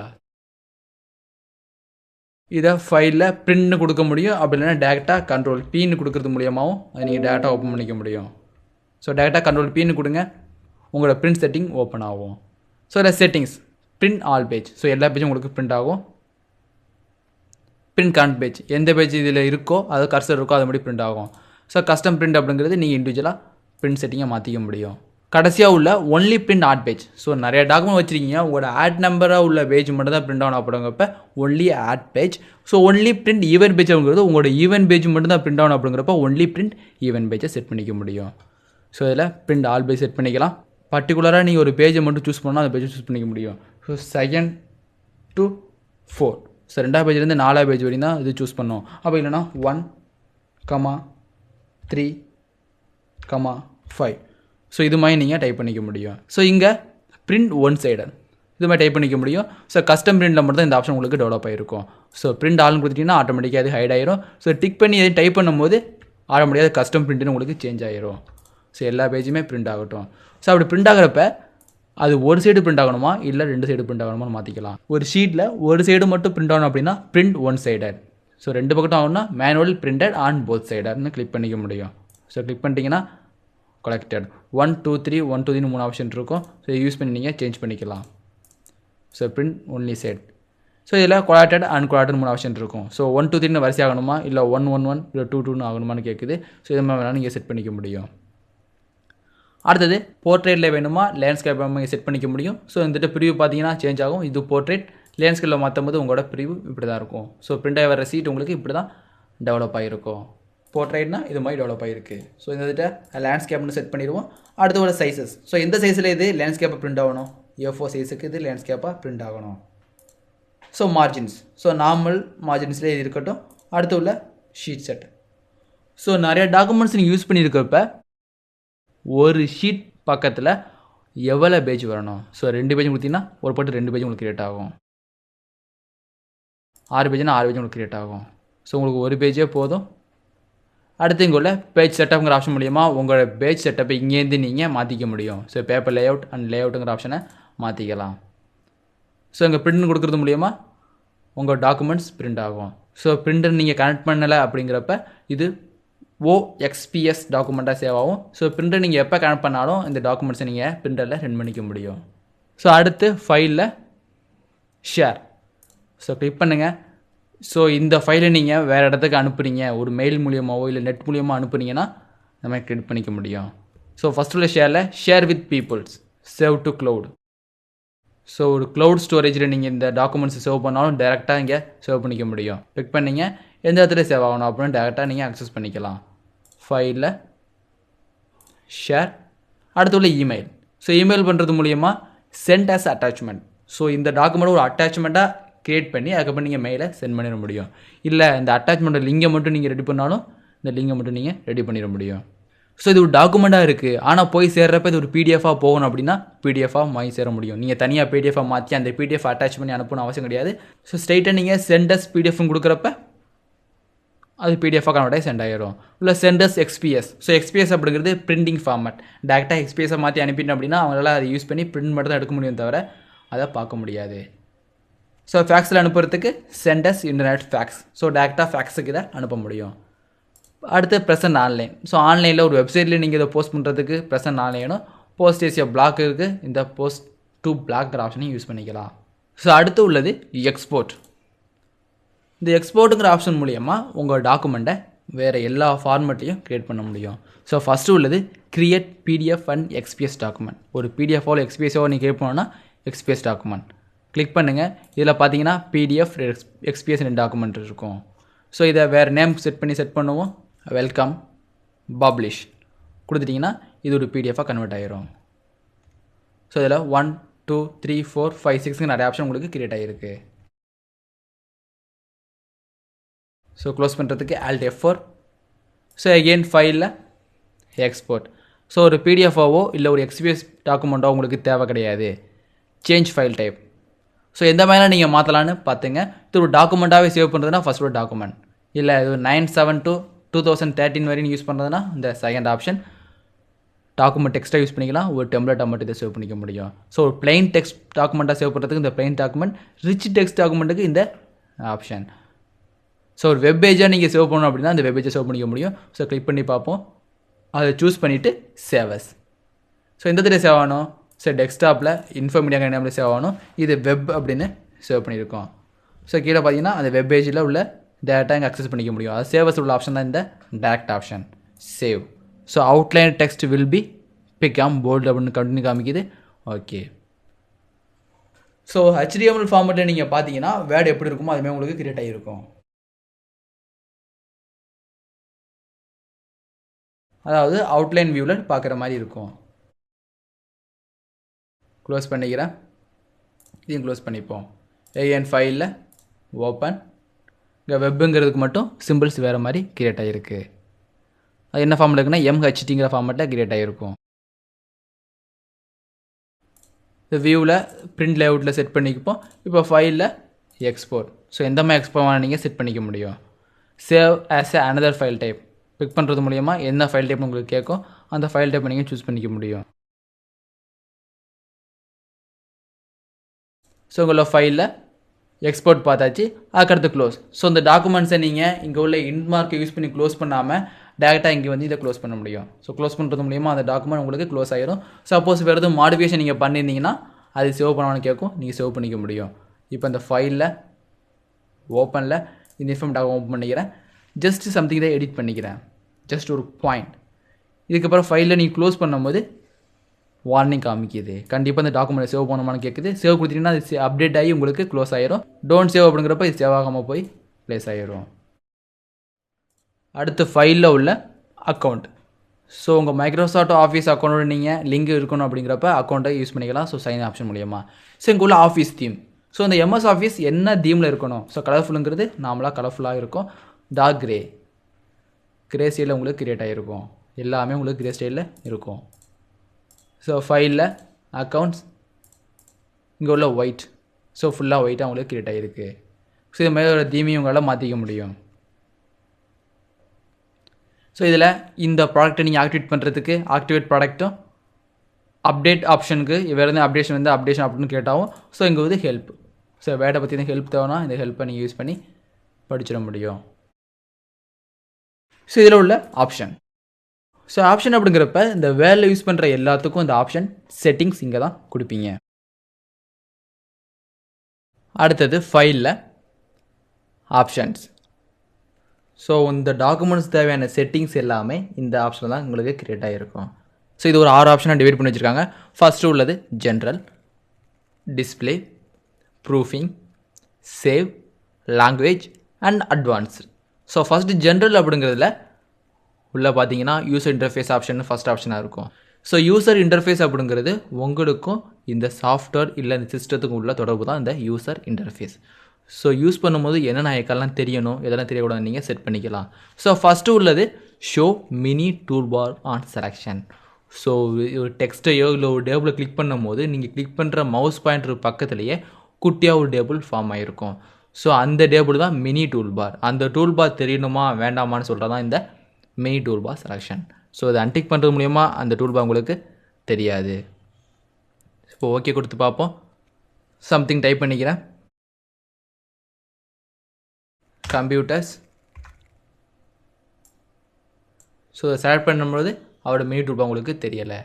இதை ஃபைலில் பிரிண்ட்னு கொடுக்க முடியும். அப்படி இல்லைன்னா டேரெக்டாக கண்ட்ரோல் பீன்னு கொடுக்கறது மூலியமாகவும் அதை நீங்கள் டேரெக்டாக ஓப்பன் பண்ணிக்க முடியும். ஸோ டேரெக்டாக கண்ட்ரோல் பீன்னு கொடுங்க, உங்களோட பிரிண்ட் செட்டிங் ஓப்பன் ஆகும். ஸோ இதில் settings print all page. So எல்லா பேஜும் உங்களுக்கு பிரிண்ட் ஆகும். பிரிண்ட் கரண்ட் பேஜ் எந்த பேஜ் இதில் இருக்கோ அது கர்சர் இருக்கோ அது மாதிரி பிரிண்ட் ஆகும். ஸோ கஸ்டம் பிரிண்ட் அப்படிங்கிறது நீங்கள் இண்டிவிஜுவலாக பிரிண்ட் செட்டிங்கை மாற்றிக்க முடியும். கடைசியாக உள்ள only print odd page. So நிறைய டாக்குமெண்ட் வச்சுருக்கீங்க, உங்களோட ஆட் நம்பராக உள்ள பேஜ் மட்டும் தான் பிரிண்ட் ஆகணும் அப்படிங்கிறப்ப only odd page. So only print even page அப்படிங்கிறது உங்களோட ஈவென்ட் பேஜ் மட்டும் தான் பிரிண்ட் ஆகணும் அப்படிங்கிறப்ப ஒன்லி பிரிண்ட் ஈவென்ட் பேஜை செட் பண்ணிக்க முடியும். ஸோ இதில் பிரிண்ட் ஆல் பேஜ் செட் பண்ணிக்கலாம். பர்டிகுலராக நீங்கள் ஒரு பேஜை மட்டும் சூஸ் பண்ணால் அந்த பேஜை சூஸ் பண்ணிக்க முடியும். So 2nd to 4. ஸோ 2ஆவது பேஜ்லேருந்து 4ஆவது பேஜ் வரையும் தான் இது சூஸ் பண்ணோம். அப்போ இல்லைனா 1, 3, 5. ஸோ இது மாதிரி நீங்கள் டைப் பண்ணிக்க முடியும். ஸோ இங்கே பிரிண்ட் ஒன் சைடர் இது மாதிரி டைப் பண்ணிக்க முடியும். ஸோ கஸ்டம் பிரிண்டில் மட்டும் தான் இந்த ஆப்ஷன் உங்களுக்கு டெவலப் ஆகிருக்கும். ஸோ பிரிண்ட் ஆல்னு கொடுத்துட்டிங்கன்னா ஆட்டோமேட்டிக்காக அது ஹைட் ஆயிரும். ஸோ டிக் பண்ணி எதுவும் டைப் பண்ணும்போது ஆட்டோமேட்டிக்காக கஸ்டம் பிரிண்ட்னு உங்களுக்கு சேஞ்ச் ஆகிரும். ஸோ எல்லா பேஜுமே பிரிண்ட் ஆகட்டும். ஸோ அப்படி பிரிண்ட் ஆகிறப்ப அது ஒரு சைடு பிரிண்ட் ஆகணுமா இல்லை 2 சைடு பிரிண்ட் ஆகணுமான்னு மாற்றிக்கலாம். ஒரு ஷீட்டில் ஒரு சைடு மட்டும் பிரிண்ட் ஆகணும் அப்படின்னா பிரிண்ட் ஒன் சைடட். ஸோ 2 பக்கட்டும் ஆகணும்னா மேனுவல் பிரிண்டட் ஆன் போத் சைடர்னு கிளிக் பண்ணிக்க முடியும். ஸோ கிளிக் பண்ணிட்டீங்கன்னா கலெக்டட் 1 2 3 1 2 3 3 ஆப்ஷன் இருக்கும். ஸோ யூஸ் பண்ணி நீங்கள் சேஞ்ச் பண்ணிக்கலாம். So print only side. So இதில் கொலாட்டட் அன்கொலாட்டட் 3 ஆப்ஷன் இருக்கும். ஸோ 1 2 3 வரிசை ஆகணுமா இல்லை 1 1 1 இல்லை 2 2 ஆகணுமான்னு கேட்குது. ஸோ இது மாதிரி வேணாலும் நீங்கள் செட் பண்ணிக்க முடியும். அடுத்தது போர்ட்ரேட்டில் வேணுமா லேண்ட்ஸ்கேப் நீங்கள் செட் பண்ணிக்க முடியும். ஸோ இந்த ப்ரிவ்யூ பார்த்தீங்கன்னா சேஞ்ச் ஆகும். இது போர்ட்ரேட், லேண்ட்ஸ்கேப்பில் மாற்றும் போது உங்களோட ப்ரிவ்யூ இப்படி தான் இருக்கும். ஸோ பிரிண்ட் ஆகி வர சீட் உங்களுக்கு இப்படி தான் டெவலப் ஆகிருக்கும். போர்ட்ரேட்னா இது மாதிரி டெவலப் ஆகிருக்கு. ஸோ இந்த லேண்ட்ஸ்கேப்னு செட் பண்ணிடுவோம். அடுத்து ஒரு சைஸஸ். ஸோ எந்த சைஸில் இது லேண்ட்ஸ்கேப்பாக பிரிண்ட் ஆகணும், A4 சைஸுக்கு இது லேண்ட்ஸ்கேப்பாக பிரிண்ட் ஆகணும். ஸோ மார்ஜின்ஸ், ஸோ நார்மல் மார்ஜின்ஸ்லேயே இது இருக்கட்டும். அடுத்து உள்ள ஷீட் செட். ஸோ நிறைய டாக்குமெண்ட்ஸ் நீங்கள் யூஸ் பண்ணியிருக்கிறப்ப ஒரு ஷீட் பக்கத்தில் எவ்வளோ பேஜ் வரணும். ஸோ 2 பேஜ் கொடுத்தீங்கன்னா ஒரு பட்டு 2 பேஜ் உங்களுக்கு கிரியேட் ஆகும். 6 பேஜ்னா 6 பேஜ் உங்களுக்கு கிரியேட் ஆகும். ஸோ உங்களுக்கு ஒரு பேஜே போதும். அடுத்து இங்கே உள்ள பேஜ் செட்டப்ங்கிற ஆப்ஷன் மூலியமாக உங்களோட பேஜ் செட்டப்பை இங்கேருந்து நீங்கள் மாற்றிக்க முடியும். ஸோ பேப்பர் லேஅவுட் அண்ட் லேஅவுட்டுங்கிற ஆப்ஷனை மாற்றிக்கலாம். ஸோ இங்கே பிரிண்ட் கொடுக்குறது மூலிமா உங்கள் டாக்குமெண்ட்ஸ் பிரிண்ட் ஆகும். ஸோ பிரிண்டர் நீங்கள் கனெக்ட் பண்ணலை அப்படிங்கிறப்ப இது OXPS டாக்குமெண்ட்டாக சேவ் ஆகும். ஸோ பிரிண்டர் நீங்கள் எப்போ கனெக்ட் பண்ணாலும் இந்த டாக்குமெண்ட்ஸை நீங்கள் பிரிண்டரில் ரன் பண்ணிக்க முடியும். ஸோ அடுத்து ஃபைலில் ஷேர். ஸோ கிளிக் பண்ணுங்கள். ஸோ இந்த ஃபைலை நீங்கள் வேறு இடத்துக்கு அனுப்புகிறீங்க, ஒரு மெயில் மூலியமாகவோ இல்லை நெட் மூலியமாக அனுப்புனீங்கன்னா நம்ம கிரியேட் பண்ணிக்க முடியும். ஸோ ஃபஸ்ட் உள்ள ஷேரில் share with peoples, save to cloud. So ஒரு க்ளவுட் ஸ்டோரேஜில் நீங்கள் இந்த டாக்குமெண்ட்ஸ் சேவ் பண்ணாலும் டேரெக்டாக இங்கே சேவ் பண்ணிக்க முடியும். கிளிக் பண்ணிங்க, எந்த இடத்துல சேவ் ஆகணும் அப்படின்னு டேரெக்டாக நீங்கள் அக்சஸ் பண்ணிக்கலாம். ஃபைலில் ஷேர். அடுத்து உள்ள இமெயில். ஸோ இமெயில் பண்ணுறது மூலிமா சென்ட் ஆஸ் அட்டாச்மெண்ட். ஸோ இந்த டாக்குமெண்ட் ஒரு அட்டாச்மெண்ட்டாக க்ரியேட் பண்ணி அதுக்கப்புறம் நீங்கள் மெயிலை சென்ட் பண்ணிட முடியும். இல்லை இந்த அட்டாச்மெண்ட் லிங்கை மட்டும் நீங்கள் ரெடி பண்ணாலும் இந்த லிங்கை மட்டும் நீங்கள் ரெடி பண்ணிட முடியும். ஸோ இது ஒரு டாக்குமெண்ட்டாக இருக்குது, ஆனால் போய் சேர்றப்ப இது ஒரு பிடிஎஃபாக போகணும் அப்படின்னா பிடிஎஃபாக வாங்கி சேர முடியும். நீங்கள் தனியாக பிடிஎஃபாக மாற்றி அந்த பிடிஎஃப் அட்டாச் பண்ணி அனுப்பணும் அவசியம் கிடையாது. ஸோ ஸ்ட்ரெயிட்டாக நீங்கள் சென்டஸ் பிடிஎஃப்னு கொடுக்குறப்ப அது பிடிஎஃபாக கன்வெர்ட் சென்ட் ஆகிடும். இல்லை சென்டஸ் XPS. ஸோ XPS அப்படிங்கிறது பிரிண்டிங் ஃபார்மேட். டேரெக்டாக XPSஸை மாற்றி அனுப்பிட்டோம் அப்படின்னா அவங்களால அதை யூஸ் பண்ணி பிரிண்ட் மட்டும் தான் எடுக்க முடியும், தவிர அதை பார்க்க முடியாது. ஸோ ஃபேக்ஸில் அனுப்புறதுக்கு சென்டஸ் இன்டர்நெட் ஃபேக்ஸ். ஸோ டேரெக்டாக ஃபேக்ஸுக்கு இதை அனுப்ப முடியும். அடுத்து ப்ரெசன்ட் ஆன்லைன். ஸோ ஆன்லைனில் ஒரு வெப்சைட்டில் நீங்கள் இதை போஸ்ட் பண்ணுறதுக்கு ப்ரெசன்ட் ஆன்லைனும், போஸ்ட் ஏசியா பிளாக் இருக்குது, இந்த போஸ்ட் டு பிளாக்ங்கிற ஆப்ஷனையும் யூஸ் பண்ணிக்கலாம். ஸோ அடுத்து உள்ளது எக்ஸ்போர்ட். இந்த எக்ஸ்போர்ட்டுங்கிற ஆப்ஷன் மூலிமா உங்கள் டாக்குமெண்ட்டை வேறு எல்லா ஃபார்மேட்லையும் க்ரியேட் பண்ண முடியும். ஸோ ஃபஸ்ட்டு உள்ளது create PDF and XPS document. ஒரு பிடிஎஃபோ XPSஓ நீங்கள் க்ரியேட் பண்ணோன்னா XPS டாக்குமெண்ட் கிளிக் பண்ணுங்கள். இதில் பார்த்தீங்கன்னா PDF XPS டாக்குமெண்ட் இருக்கும். ஸோ இதை வேறு நேம் செட் பண்ணுவோம். வெல்கம் பப்ளிஷ் கொடுத்துட்டிங்கன்னா இது ஒரு பிடிஎஃபாக கன்வெர்ட் ஆகிரும். ஸோ இதில் 1 2 3 4 5 6 நிறைய ஆப்ஷன் உங்களுக்கு கிரியேட் ஆகிருக்கு. ஸோ க்ளோஸ் பண்ணுறதுக்கு Alt F4. ஸோ அகெயின் ஃபைலில் எக்ஸ்போர்ட். ஸோ ஒரு பிடிஎஃபாவோ இல்லை ஒரு XPS டாக்குமெண்ட்டோ உங்களுக்கு தேவை கிடையாது. Change file type. ஸோ எந்த மாதிரிலாம் நீங்கள் மாற்றலான்னு பார்த்துங்க. இது ஒரு டாக்குமெண்ட்டாகவே சேவ் பண்ணுறதுனா ஃபஸ்ட் ஒரு டாக்குமெண்ட், இல்லை இது 9/7/2013 வரையும் யூஸ் பண்ணுறதுனா இந்த செகண்ட் ஆப்ஷன். டாக்குமெண்ட் டெக்ஸ்ட்டாக யூஸ் பண்ணிக்கலாம், ஒரு டெம்ப்ளேட்டாக மட்டும் இதை சேவ் பண்ணிக்க முடியும். ஸோ ஒரு பிளைன் டெக்ஸ்ட் டாக்குமெண்ட்டாக சேவ் பண்ணுறதுக்கு இந்த பிளைன் டாக்குமெண்ட், ரிச் டெக்ஸ்ட் டாக்குமெண்ட்டுக்கு இந்த ஆப்ஷன். ஸோ ஒரு வெப் பேஜாக நீங்கள் சேவ் பண்ணணும் அப்படின்னா இந்த வெப் பேஜை சேவ் பண்ணிக்க முடியும். ஸோ கிளிக் பண்ணி பார்ப்போம், அதை சூஸ் பண்ணிவிட்டு சேவஸ். ஸோ எந்த இடத்துல சேவ் ஆகணும்? ஸோ டெஸ்க்டாப்பில் இன்ஃபோமீடியா நேமில் சேவ் ஆகணும். இது வெப் அப்படின்னு சேவ் பண்ணியிருக்கோம். ஸோ கீழே பார்த்தீங்கன்னா அந்த வெப் பேஜில் உள்ள டேரெக்டாக இங்கே அக்சஸ் பண்ணிக்க முடியும். அது சேவஸ் உள்ள ஆப்ஷன் தான் இந்த direct option save. So outline text will be become bold அப்படின்னு கண்டினியூ காமிக்குது. ஓகே. ஸோ HTML ஃபார்மேட்டில் நீங்கள் பார்த்தீங்கன்னா வேர்டு எப்படி இருக்குமோ அதுமாதிரி உங்களுக்கு கிரியேட் ஆகிருக்கும். அதாவது அவுட்லைன் வியூவில் பார்க்குற மாதிரி இருக்கும். க்ளோஸ் பண்ணிக்கிறேன். இதையும் க்ளோஸ் பண்ணிப்போம். ஏஎன் ஃபைலில் ஓப்பன். இங்கே வெப்புங்கிறதுக்கு மட்டும் சிம்பிள்ஸ் வேறு மாதிரி கிரியேட் ஆகிருக்கு. அது என்ன ஃபார்மில் இருக்குன்னா MHTங்கிற ஃபார்மேட்டில் கிரியேட் ஆகிருக்கும். இந்த வியூவில் பிரிண்ட் லேஅவுட்டில் செட் பண்ணிக்கப்போம். இப்போ ஃபைலில் எக்ஸ்போர்ட். ஸோ எந்த மாதிரி எக்ஸ்போர்ட் நீங்கள் செட் பண்ணிக்க முடியும். Save as another file type pick பண்ணுறது மூலிமா என்ன ஃபைல் டைப் உங்களுக்கு கேட்கும் அந்த ஃபைல் டைப்பை நீங்கள் சூஸ் பண்ணிக்க முடியும். ஸோ உங்களோட ஃபைலில் எக்ஸ்போர்ட் பார்த்தாச்சு. அதுக்கடுத்து க்ளோஸ். ஸோ இந்த டாக்குமெண்ட்ஸை நீங்கள் இங்கே உள்ள இன்ட் மார்க்கை யூஸ் பண்ணி க்ளோஸ் பண்ணாமல் டேரெக்டாக இங்கே வந்து இதை க்ளோஸ் பண்ண முடியும். ஸோ க்ளோஸ் பண்ணுறது மூலிமா அந்த டாக்குமெண்ட் உங்களுக்கு க்ளோஸ் ஆகிடும். சப்போஸ் வேறு எதுவும் மாடிஃபிகேஷன் நீங்கள் பண்ணியிருந்தீங்கன்னா அது சேவ் பண்ணணும்னு கேட்கும், நீங்கள் சேவ் பண்ணிக்க முடியும். இப்போ இந்த ஃபைலில் ஓப்பனில் இந்த இன்ஃபர்மேட்டாக ஓப்பன் பண்ணிக்கிறேன். ஜஸ்ட் சம்திங் இதை எடிட் பண்ணிக்கிறேன், ஜஸ்ட் ஒரு பாயிண்ட். இதுக்கப்புறம் ஃபைலில் நீங்கள் க்ளோஸ் பண்ணும்போது வார்னிங் காமிக்குது, கண்டிப்பாக இந்த டாக்குமெண்ட் சேவ் பண்ணணுமான்னு கேட்குது. சேவ் கொடுத்தீங்கன்னா அது அப்டேட் ஆகி உங்களுக்கு க்ளோஸ் ஆகிடும். டோன்ட் சேவ் அப்படிங்கிறப்ப இது சேவ் ஆகாமல் போய் ப்ளேஸ் ஆகிடும். அடுத்து ஃபைலில் உள்ள அக்கௌண்ட். ஸோ உங்கள் மைக்ரோசாஃப்ட் ஆஃபீஸ் அக்கௌண்ட்டோட நீங்கள் லிங்க் இருக்கணும் அப்படிங்கிறப்ப அக்கௌண்ட்டை யூஸ் பண்ணிக்கலாம். ஸோ சைன் ஆப்ஷன் மூலியமாக. ஸோ இங்கே உள்ள ஆஃபீஸ் தீம். ஸோ இந்த MS ஆஃபீஸ் என்ன தீமில் இருக்கணும்? ஸோ கலர்ஃபுல்லுங்கிறது நார்மலாக கலர்ஃபுல்லாக இருக்கும். டார்க் கிரே ஸ்டைலில் உங்களுக்கு கிரியேட் ஆகிருக்கும். எல்லாமே உங்களுக்கு கிரே ஸ்டைலில் இருக்கும். ஸோ ஃபைலில் அக்கௌண்ட்ஸ் இங்கே உள்ள ஒயிட். ஸோ ஃபுல்லாக ஒயிட்டாக உங்களுக்கு கிரியேட் ஆகிருக்கு. ஸோ இது மாதிரி ஒரு தீமையும் உங்களால் மாற்றிக்க முடியும். ஸோ இதில் இந்த ப்ராடக்ட்டை நீங்கள் ஆக்டிவேட் பண்ணுறதுக்கு ஆக்டிவேட் ப்ராடக்ட்டும் அப்டேட் ஆப்ஷனுக்கு வேறு எதுவும் அப்டேஷன் வந்து அப்டேஷன் அப்படின்னு கேட்டாவும் ஸோ இங்கே வந்து ஹெல்ப். ஸோ வேர்டை பற்றி எதுவும் ஹெல்ப் தேவைன்னா இந்த ஹெல்ப்பை நீங்கள் யூஸ் பண்ணி படிச்சிட முடியும். ஸோ இதில் உள்ள ஆப்ஷன். ஸோ ஆப்ஷன் அப்படிங்கிறப்ப இந்த வேர்டில் யூஸ் பண்ணுற எல்லாத்துக்கும் இந்த ஆப்ஷன் செட்டிங்ஸ் இங்கே தான் கொடுப்பீங்க. அடுத்தது ஃபைலில் ஆப்ஷன்ஸ். ஸோ இந்த டாக்குமெண்ட்ஸ் தேவையான செட்டிங்ஸ் எல்லாமே இந்த ஆப்ஷனில் தான் உங்களுக்கு கிரியேட் ஆகிருக்கும். ஸோ இது ஒரு 6 ஆப்ஷனாக டிவைட் பண்ணி வச்சுருக்காங்க. ஃபஸ்ட்டு உள்ளது general, display, proofing, save, language and advanced. So first general அப்படிங்கிறதுல உள்ளே பார்த்தீங்கன்னா யூசர் இன்டர்ஃபேஸ் ஆப்ஷன் ஃபஸ்ட் ஆப்ஷனாக இருக்கும். ஸோ யூசர் இன்டர்ஃபேஸ் அப்படிங்கிறது உங்களுக்கும் இந்த சாஃப்ட்வேர் இல்லை இந்த சிஸ்டத்துக்கும் உள்ள தொடர்பு தான் இந்த யூசர் இன்டர்ஃபேஸ். ஸோ யூஸ் பண்ணும்போது என்னென்ன ஐக்கான்லாம் தெரியணும் எதெல்லாம் தெரியக்கூடாது நீங்கள் செட் பண்ணிக்கலாம். ஸோ ஃபஸ்ட்டு உள்ளது show mini tool bar on selection. So ஒரு டெக்ஸ்ட்டையோ இல்லை ஒரு டேபிளை கிளிக் பண்ணும் போது நீங்கள் கிளிக் பண்ணுற மவுஸ் பாயிண்டர் பக்கத்துலேயே குட்டியாக ஒரு டேபிள் ஃபார்ம் ஆகிருக்கும். ஸோ அந்த டேபிள் தான் மினி டூல் பார். அந்த டூல் பார் தெரியணுமா வேண்டாமான்னு சொல்கிறது தான் இந்த mini tool bar selection. So இதை அன்டிக் பண்ணுறது மூலிமா அந்த டூல் பார் உங்களுக்கு தெரியாது. இப்போ ஓகே கொடுத்து பார்ப்போம். சம்திங் டைப் பண்ணிக்கிறேன். கம்ப்யூட்டர்ஸ். ஸோ இதை செலக்ட் பண்ணும்போது அவரோட மினி டூல் பார் உங்களுக்கு தெரியலை.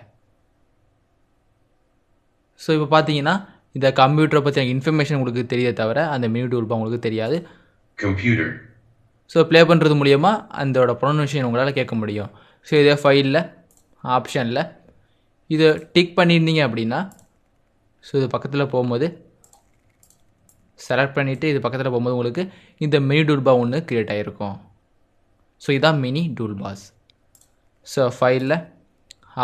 ஸோ இப்போ பார்த்தீங்கன்னா இந்த கம்ப்யூட்டரை பற்றின இன்ஃபர்மேஷன் உங்களுக்கு தெரிய தவிர அந்த மினி டூல் பார் உங்களுக்கு தெரியாது. கம்ப்யூட்டர். ஸோ ப்ளே பண்ணுறது மூலிமா அதோட ப்ரொனன்சியேஷன் உங்களால் கேட்க முடியும். ஸோ இதே ஃபைலில் ஆப்ஷனில் இதை டிக் பண்ணியிருந்தீங்க அப்படின்னா ஸோ இது பக்கத்தில் போகும்போது செலக்ட் பண்ணிவிட்டு இது பக்கத்தில் போகும்போது உங்களுக்கு இந்த மினி டூல் பார் ஒன்று க்ரியேட் ஆகிருக்கும். ஸோ இதான் மினி டூல் பாஸ். ஸோ ஃபைலில்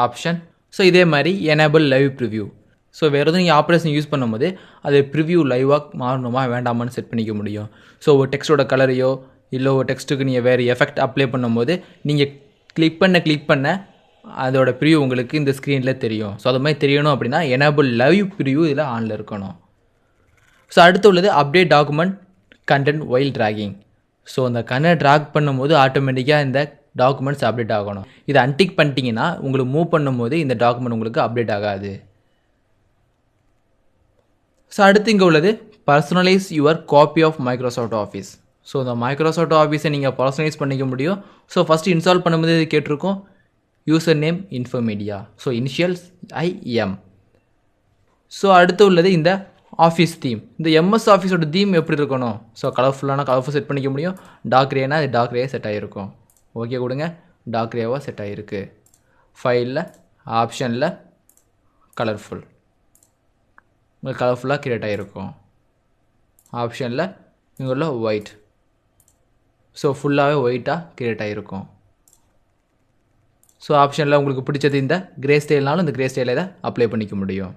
ஆப்ஷன். ஸோ இதே மாதிரி எனேபிள் லைவ் ப்ரிவ்யூ. ஸோ வேறு எதுவும் நீங்கள் ஆப்ரேஷன் யூஸ் பண்ணும்போது அது ப்ரிவ்யூ லைவாக மாறணுமா வேண்டாமான்னு செட் பண்ணிக்க முடியும். ஸோ ஒரு டெக்ஸ்ட்டோட கலரையோ இல்லை ஒரு டெக்ஸ்ட்டுக்கு நீங்கள் வேறு எஃபெக்ட் அப்ளை பண்ணும்போது நீங்கள் கிளிக் பண்ண அதோட ப்ரிவ்யூ உங்களுக்கு இந்த ஸ்க்ரீனில் தெரியும். ஸோ அது மாதிரி தெரியணும் அப்படின்னா எனேபிள் லைவ் ப்ரிவ்யூ இதில் ஆனில் இருக்கணும். ஸோ அடுத்து உள்ளது update document content while tracking. So அந்த கண்டென்ட் ட்ராக் பண்ணும்போது ஆட்டோமேட்டிக்காக இந்த டாக்குமெண்ட்ஸ் அப்டேட் ஆகணும். இதை அன்டிக் பண்ணிட்டீங்கன்னா உங்களுக்கு மூவ் பண்ணும்போது இந்த டாக்குமெண்ட் உங்களுக்கு அப்டேட் ஆகாது. ஸோ அடுத்து இங்கே உள்ளது personalize your copy of Microsoft Office. So இந்த மைக்ரோசாஃப்ட் ஆஃபீஸை நீங்கள் பர்சனலைஸ் பண்ணிக்க முடியும். ஸோ ஃபஸ்ட்டு இன்ஸ்டால் பண்ணும்போது இது கேட்டிருக்கோம் user name info media. So initials IM. So அடுத்து உள்ளது இந்த ஆஃபீஸ் தீம். இந்த MS ஆஃபீஸோட தீம் எப்படி இருக்கணும்? ஸோ கலர்ஃபுல் செட் பண்ணிக்க முடியும். டார்க் ரேனா அது டார்க் ரே செட் ஆகிருக்கும். ஓகே கொடுங்க. டார்க் ரேவாக செட் ஆகிருக்கு. ஃபைலில் ஆப்ஷனில் கலர்ஃபுல் உங்களுக்கு கலர்ஃபுல்லாக க்ரியேட் ஆகிருக்கும். ஆப்ஷனில் இங்கே உள்ள ஒயிட். ஸோ ஃபுல்லாகவே ஒயிட்டாக க்ரியேட் ஆகிருக்கும். ஸோ ஆப்ஷனில் உங்களுக்கு பிடிச்சது இந்த கிரே ஸ்டைல்னாலும் இந்த கிரே ஸ்டைலை இதை அப்ளை பண்ணிக்க முடியும்.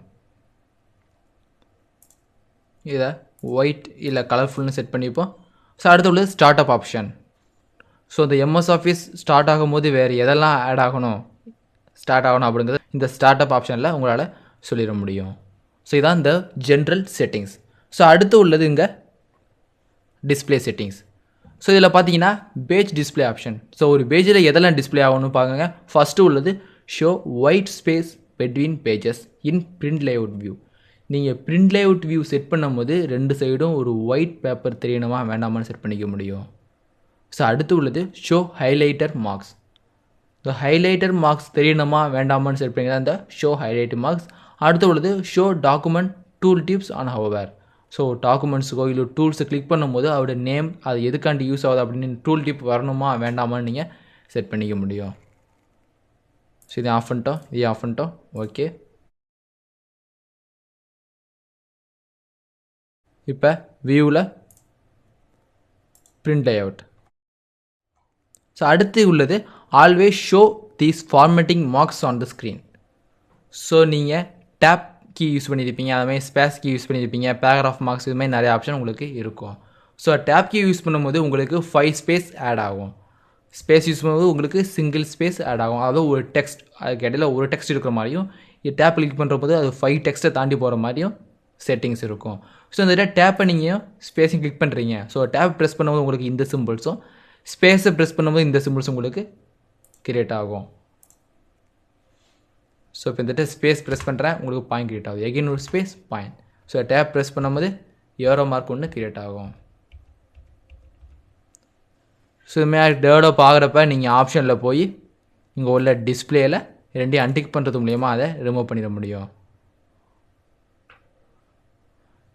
இதை ஒயிட் இல்லை கலர்ஃபுல்னு செட் பண்ணிப்போம். ஸோ அடுத்து உள்ளது ஸ்டார்ட் அப் ஆப்ஷன். ஸோ இந்த MS ஆஃபீஸ் ஸ்டார்ட் ஆகும்போது வேறு எதெல்லாம் ஸ்டார்ட் ஆகணும் அப்படிங்கிறது இந்த ஸ்டார்ட் அப் ஆப்ஷனில் உங்களால் சொல்லிட முடியும். ஸோ இதான் இந்த ஜென்ரல் செட்டிங்ஸ். ஸோ அடுத்து உள்ளது இங்கே டிஸ்பிளே செட்டிங்ஸ். ஸோ இதில் பார்த்தீங்கன்னா பேஜ் டிஸ்பிளே ஆப்ஷன். ஸோ ஒரு பேஜில் எதெல்லாம் டிஸ்பிளே ஆகணும்னு பாருங்க. ஃபஸ்ட்டு உள்ளது show white space between pages in print layout view. நீங்கள் பிரிண்ட் லேஅவுட் வியூ செட் பண்ணும்போது 2 சைடும் ஒரு ஒயிட் பேப்பர் தெரியணுமா வேண்டாமான்னு செட் பண்ணிக்க முடியும். ஸோ அடுத்து உள்ளது show highlighter marks. So highlighter marks தெரியணுமா வேண்டாமான்னு செட் பண்ணிக்கலாம் இந்த ஷோ ஹைலைட்டர் மார்க்ஸ். அடுத்து உள்ளது show document tool tips on hover. So டாக்குமெண்ட்ஸுக்கோ இல்லை டூல்ஸை கிளிக் பண்ணும்போது அதோட நேம் அது எதுக்காண்டி யூஸ் ஆகுது அப்படின்னு டூல் டிப் வரணுமா வேண்டாமான்னு நீங்கள் செட் பண்ணிக்க முடியும். ஸோ இதை ஆஃப் பண்ணிட்டோம். ஓகே. இப்போ வியூவில் பிரிண்ட் லேஅவுட். ஸோ அடுத்து உள்ளது always show these formatting marks on the screen. So நீங்கள் டேப் கீ யூஸ் பண்ணியிருப்பீங்க, அதுமாதிரி ஸ்பேஸ் கீ யூஸ் பண்ணியிருப்பீங்க, பேராகிராஃப் மார்க்ஸ் இதுமாதிரி நிறைய ஆப்ஷன் உங்களுக்கு இருக்கும். ஸோ டேப் கீ யூஸ் பண்ணும்போது உங்களுக்கு 5 ஸ்பேஸ் ஆட் ஆகும். ஸ்பேஸ் யூஸ் பண்ணும்போது உங்களுக்கு சிங்கிள் ஸ்பேஸ் ஆட் ஆகும். அதாவது ஒரு டெக்ஸ்ட் அதுக்கு இடையில ஒரு டெக்ஸ்ட் இருக்கிற மாதிரியும் டேப் கிளிக் பண்ணுற போது அது 5 டெக்ஸ்ட்டை தாண்டி போகிற மாதிரியும் செட்டிங்ஸ் இருக்கும். ஸோ இந்த டேப்பை நீங்கள் ஸ்பேஸையும் கிளிக் பண்ணுறீங்க. ஸோ டேப் ப்ரெஸ் பண்ணும்போது உங்களுக்கு இந்த சிம்பிள்ஸும் ஸ்பேஸை ப்ரெஸ் பண்ணும்போது இந்த சிம்பிள்ஸும் உங்களுக்கு கிரியேட் ஆகும். ஸோ இப்போ இந்த ஸ்பேஸ் ப்ரெஸ் பண்ணுறேன், உங்களுக்கு பாயிண்ட் கிரியேட் ஆகுது. எகைன் ஒரு space point. So tape press பண்ணும்போது ஏரோ மார்க் ஒன்று கிரியேட் ஆகும். ஸோ இதுமாதிரி டேர்டோ பார்க்குறப்ப நீங்கள் ஆப்ஷனில் போய் இங்கே உள்ள டிஸ்பிளேயில் ரெண்டையும் அன்டிக் பண்ணுறது மூலிமா அதை ரிமூவ் பண்ணிட முடியும்.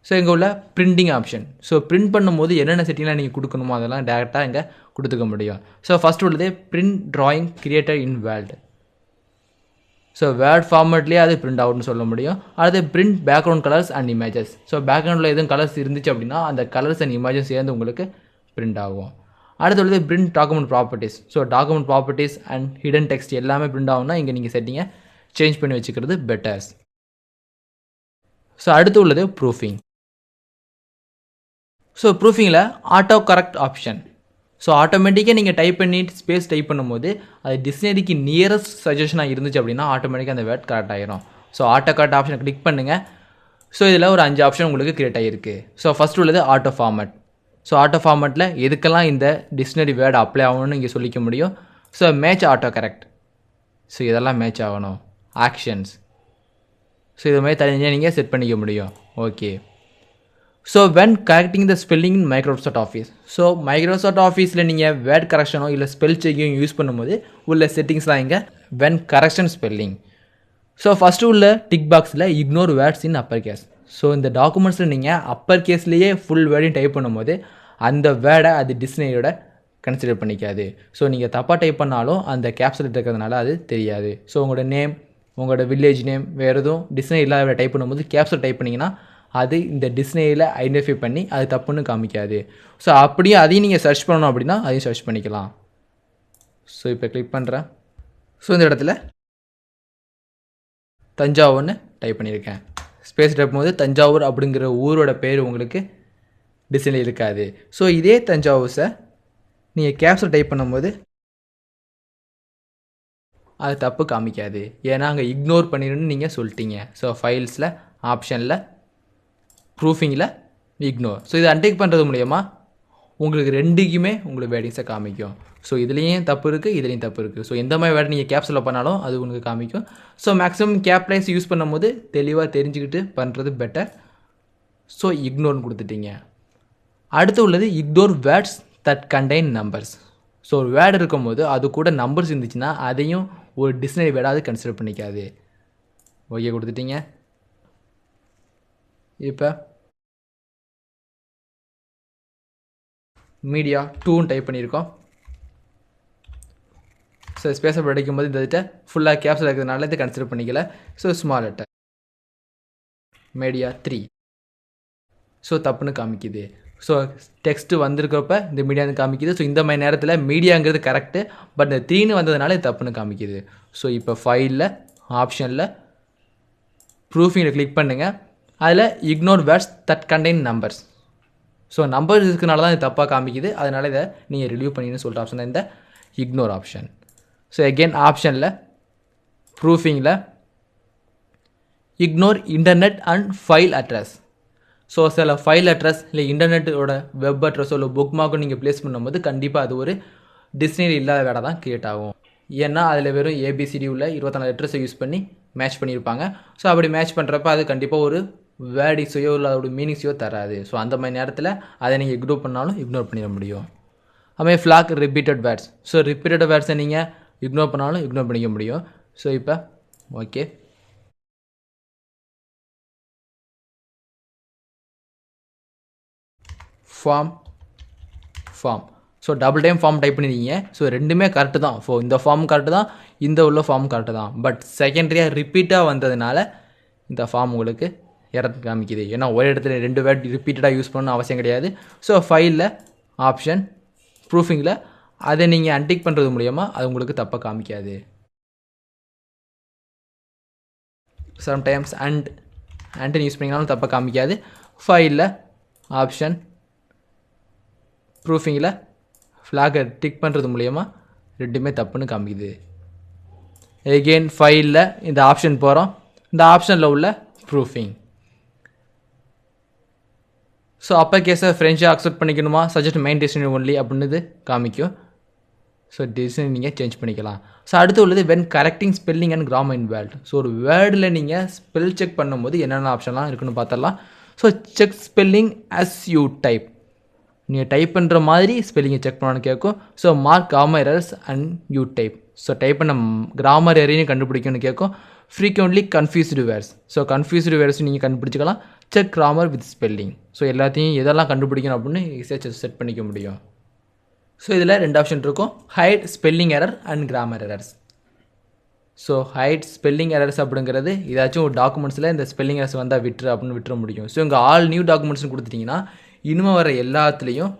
ஸோ இங்கே உள்ள பிரிண்டிங் ஆப்ஷன். ஸோ பிரிண்ட் பண்ணும்போது என்னென்ன செட்டிங்லாம் நீங்கள் கொடுக்கணுமோ அதெல்லாம் டேரெக்டாக இங்கே கொடுத்துக்க முடியும். ஸோ ஃபஸ்ட்டு உள்ளது print drawing created in Word. So Word ஃபார்மேட்லேயே அது பிரிண்ட் ஆகும்னு சொல்ல முடியும். அடுத்து print background colours and images. So பேக்ரவுண்டில் எதுவும் கலர்ஸ் இருந்துச்சு அப்படின்னா அந்த கலர்ஸ் அண்ட் இமேஜஸ் சேர்ந்து உங்களுக்கு பிரிண்ட் ஆகும். அடுத்து உள்ளது print document properties. So document properties and hidden text எல்லாமே பிரிண்ட் ஆகும்னா இங்கே நீங்கள் செட்டிங்கை சேஞ்ச் பண்ணி வச்சுக்கிறது பெட்டர்ஸ். ஸோ அடுத்து உள்ளது ப்ரூஃபிங். ஸோ ப்ரூஃபிங்கில் ஆட்டோ கரெக்ட் ஆப்ஷன். ஸோ ஆட்டோமேட்டிக்காக நீங்கள் டைப் பண்ணி ஸ்பேஸ் டைப் பண்ணும்போது அது டிக்ஷனரிக்கு நியரஸ்ட் சஜஷனாக இருந்துச்சு அப்படின்னா ஆட்டோமேட்டிக்காக அந்த வேர்ட் கரெக்ட் ஆகிரும். ஸோ ஆட்டோ கரெக்ட் ஆப்ஷனை கிளிக் பண்ணுங்கள். ஸோ இதில் ஒரு 5 ஆப்ஷன் உங்களுக்கு கிரியேட் ஆகிருக்கு. ஸோ ஃபஸ்ட் உள்ளது ஆட்டோ ஃபார்மேட். ஸோ ஆட்டோ ஃபார்மேட்டில் எதுக்கெல்லாம் இந்த டிக்ஷனரி வேர்டு அப்ளை ஆகணும்னு இங்கே சொல்லிக்க முடியும். So match auto correct. So இதெல்லாம் மேட்ச் ஆகணும். ஆக்ஷன்ஸ். ஸோ இது மாதிரி தனியாக நீங்கள் செட் பண்ணிக்க முடியும். Okay. So when correcting the spelling in Microsoft Office. So Microsoft ஆஃபீஸில் நீங்கள் வேர்ட் கரெக்ஷனோ இல்லை ஸ்பெல் செக்கிங் யூஸ் பண்ணும்போது உள்ள செட்டிங்ஸ்லாம் இங்கே when correction spelling. So first உள்ள டிக் பாக்ஸில் ignore words in upper case. So இந்த டாக்குமெண்ட்ஸில் நீங்கள் அப்பர் கேஸ்லேயே ஃபுல் வேர்டையும் டைப் பண்ணும்போது அந்த வேர்டை அது டிக்ஷனரியோட கன்சிடர் பண்ணிக்காது. ஸோ நீங்கள் தப்பாக டைப் பண்ணாலும் அந்த கேப்ஸில் இருக்கிறதுனால அது தெரியாது. ஸோ உங்களோட நேம், உங்களோட வில்லேஜ் நேம், வேறு எதுவும் டிக்ஷனரி இல்லாத டைப் பண்ணும்போது கேப்ஸில் டைப் பண்ணிங்கன்னா அது இந்த டிக்ஷனரியில் ஐடென்டிஃபை பண்ணி அது தப்புன்னு காமிக்காது. ஸோ அப்படியே அதையும் நீங்கள் சர்ச் பண்ணணும் அப்படின்னா அதையும் சர்ச் பண்ணிக்கலாம். ஸோ இப்போ கிளிக் பண்ணுறேன். ஸோ இந்த இடத்துல தஞ்சாவூர்னு டைப் பண்ணியிருக்கேன். ஸ்பேஸ் டைப் போது தஞ்சாவூர் அப்படிங்கிற ஊரோட பேர் உங்களுக்கு டிக்ஷனரி இருக்காது. ஸோ இதே தஞ்சாவூர்ஸை நீங்கள் கேப்ஸில் டைப் பண்ணும்போது அது தப்பு காமிக்காது. ஏன்னா அங்கே இக்னோர் பண்ணிடணும்னு நீங்கள் சொல்லிட்டீங்க. ஸோ ஃபைல்ஸில் ஆப்ஷனில் ப்ரூஃபிங்கில் இக்னோர். ஸோ இதை அன்டிக் பண்ணுறது மூலயமா உங்களுக்கு ரெண்டுக்குமே உங்களுக்கு வேர்டிங்ஸை காமிக்கும். ஸோ இதுலேயும் தப்பு இருக்குது, இதுலேயும் தப்பு இருக்குது. ஸோ எந்த மாதிரி வேர்டு நீங்கள் கேப்ஸில் பண்ணாலும் அது உங்களுக்கு காமிக்கும். ஸோ மேக்ஸிமம் கேப்லைஸ் யூஸ் பண்ணும்போது தெளிவாக தெரிஞ்சுக்கிட்டு பண்ணுறது பெட்டர். ஸோ இக்னோர்னு கொடுத்துட்டீங்க. அடுத்து உள்ளது ignore words that contain numbers. So ஒரு வேர்டு இருக்கும்போது அது கூட நம்பர்ஸ் இருந்துச்சுன்னா அதையும் ஒரு டிக்ஷனரி வேர்டாவது கன்சிடர் பண்ணிக்காது. ஓகே கொடுத்துட்டீங்க. இப்போ மீடியா 2ன்னு டைப் பண்ணியிருக்கோம். ஸோ ஸ்பேஸை படிக்கும்போது இந்த இதை ஃபுல்லாக கேப்ஸில் இருக்கிறதுனால இதை கன்சிடர் பண்ணிக்கல. So small letter media 3. So தப்புன்னு காமிக்குது. ஸோ டெக்ஸ்ட்டு வந்திருக்கிறப்ப இந்த மீடியான்னு காமிக்குது. ஸோ இந்த மாதிரி நேரத்தில் மீடியாங்கிறது கரெக்டு, பட் இந்த 3ன்னு வந்ததுனால இது தப்புன்னு காமிக்குது. ஸோ இப்போ ஃபைலில் ஆப்ஷனில் ப்ரூஃபிங்கில் கிளிக் பண்ணுங்கள். அதில் ignore words that contain numbers. So numbers இருக்கிறனால தான் இது தப்பாக காமிக்குது. அதனால் இதை நீங்கள் ரிலீவ் பண்ணின்னு சொல்கிற ஆப்ஷன் தான் இந்த இக்னோர் ஆப்ஷன். ஸோ அகெயின் ஆப்ஷனில் ப்ரூஃபிங்கில் ignore internet and file address. So சில ஃபைல் அட்ரஸ் இல்லை இன்டர்நெட்டோட வெப் அட்ரஸோ இல்லை புக் மார்க்கும் நீங்கள் ப்ளேஸ் பண்ணும்போது கண்டிப்பாக அது ஒரு டிக்ஷனரி இல்லாத வேலை தான் க்ரியேட் ஆகும். ஏன்னா அதில் வெறும் ஏபிசிடி உள்ள 24 லெட்டர்ஸை யூஸ் பண்ணி மேட்ச் பண்ணியிருப்பாங்க. ஸோ அப்படி மேட்ச் பண்ணுறப்ப அது கண்டிப்பாக ஒரு வேர்டிங்ஸையோ இல்லை அதோட மீனிங்ஸையோ தராது. ஸோ அந்த மாதிரி நேரத்தில் அதை நீங்கள் இக்னோர் பண்ணாலும் இக்னோர் பண்ணிட முடியும். அதுமாதிரி flag repeated words. So repeated வேர்ட்ஸை நீங்கள் இக்னோர் பண்ணாலும் இக்னோர் பண்ணிக்க முடியும். ஸோ இப்போ okay. Form. So double time form type பண்ணியிருக்கீங்க. ஸோ ரெண்டுமே கரெக்டு தான். ஸோ இந்த ஃபார்ம் கரெக்டு தான், இந்த உள்ள ஃபார்ம் கரெக்டு தான். பட் செகண்டரியாக ரிப்பீட்டாக வந்ததுனால இந்த ஃபார்ம் உங்களுக்கு எரர் காமிக்குது. ஏன்னா ஒரே இடத்துல 2 வேர்ட் ரிப்பீட்டடாக யூஸ் பண்ணணும் அவசியம் கிடையாது. ஸோ ஃபைலில் ஆப்ஷன் ப்ரூஃபிங்கில் அதை நீங்கள் அன்டிக் பண்ணுறது மூலயமா அது உங்களுக்கு தப்பாக காமிக்காது. சம்டைம்ஸ் அண்ட் யூஸ் பண்ணிங்கனாலும் தப்பாக காமிக்காது. ஃபைலில் ஆப்ஷன் ப்ரூஃபிங்கில் ஃப்ளாகை டிக் பண்ணுறது மூலயமா ரெண்டுமே தப்புன்னு காமிக்குது. எகெயின் ஃபைலில் இந்த ஆப்ஷன் போகிறோம். இந்த ஆப்ஷனில் உள்ள ப்ரூஃபிங். ஸோ அப்பர் கேஸை ஃப்ரெஞ்சாக அக்செப்ட் பண்ணிக்கணுமா, சஜஸ்ட் மெயின் டெஸ்டினரி ஒன்லி அப்படின்னு காமிக்கும். ஸோ டிசைன் நீங்கள் சேஞ்ச் பண்ணிக்கலாம். ஸோ அடுத்து உள்ளது when correcting spelling and grammar in Word. So ஒரு வேர்டில் நீங்கள் ஸ்பெல் செக் பண்ணும்போது என்னென்ன ஆப்ஷன்லாம் இருக்குன்னு பார்த்தரலாம். So check spelling as you type. நீங்கள் டைப் பண்ணுற மாதிரி ஸ்பெல்லிங்கை செக் பண்ணணும்னு கேட்கும். So mark grammar errors and you type. So type பண்ண கிராமர் எரையும் கண்டுபிடிக்கணும்னு கேட்கும். Frequently confused words. So confused words நீங்கள் கண்டுபிடிச்சிக்கலாம். Check grammar with spelling. So எல்லாத்தையும் எதெல்லாம் கண்டுபிடிக்கணும் அப்படின்னு ஈஸியாக செட் பண்ணிக்க முடியும். ஸோ இதில் 2 ஆப்ஷன் இருக்கும். Hide spelling error and grammar errors. So hide spelling errors அப்படிங்கிறது ஏதாச்சும் ஒரு டாக்குமெண்ட்ஸில் இந்த ஸ்பெல்லிங் எரர்ஸ் வந்தால் விட்டுரு அப்படின்னு விட்டுற முடியும். ஸோ இங்கே ஆல் நியூ டாக்குமெண்ட்ஸ்னு கொடுத்துட்டிங்கன்னா இனிமேல் வர எல்லாத்துலேயும்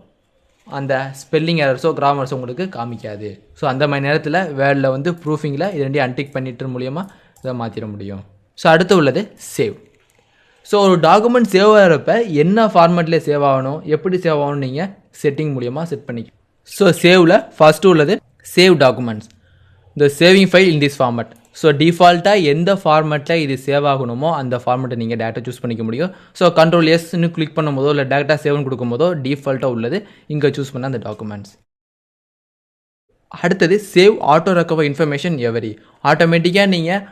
அந்த ஸ்பெல்லிங் எரர்ஸோ கிராமர்ஸோ உங்களுக்கு காமிக்காது. ஸோ அந்த மாதிரி நேரத்தில் வேர்டில் வந்து ப்ரூஃபிங்கில் இது ரெண்டையும் அன்டிக் பண்ணிட்டு மூலியமாக இதை மாற்றிட முடியும். ஸோ அடுத்து உள்ளது சேவ். ஸோ ஒரு டாக்குமெண்ட் சேவ் ஆகிறப்ப என்ன ஃபார்மேட்டில் சேவ் ஆகணும், எப்படி சேவ் ஆகணும் நீங்கள் செட்டிங் மூலியமாக செட் பண்ணிக்கலாம். ஸோ சேவில் ஃபஸ்ட்டு உள்ளது சேவ் டாக்குமெண்ட்ஸ். இந்த saving file in this format. So டிஃபால்ட்டாக எந்த ஃபார்மேட்டில் இது சேவ் ஆகணுமோ அந்த ஃபார்மேட்டை நீங்கள் டேரெக்டாக சூஸ் பண்ணிக்க முடியும். ஸோ கண்ட்ரோல் எஸ்ன்னு கிளிக் பண்ணும்போதோ இல்லை டேரெக்டாக சேவ்னு கொடுக்கும்போதோ டிஃபால்ட்டாக உள்ளது இங்கே சூஸ் பண்ண அந்த டாக்குமெண்ட்ஸ். அடுத்தது save auto recover information every. ஆட்டோமேட்டிக்காக நீங்கள்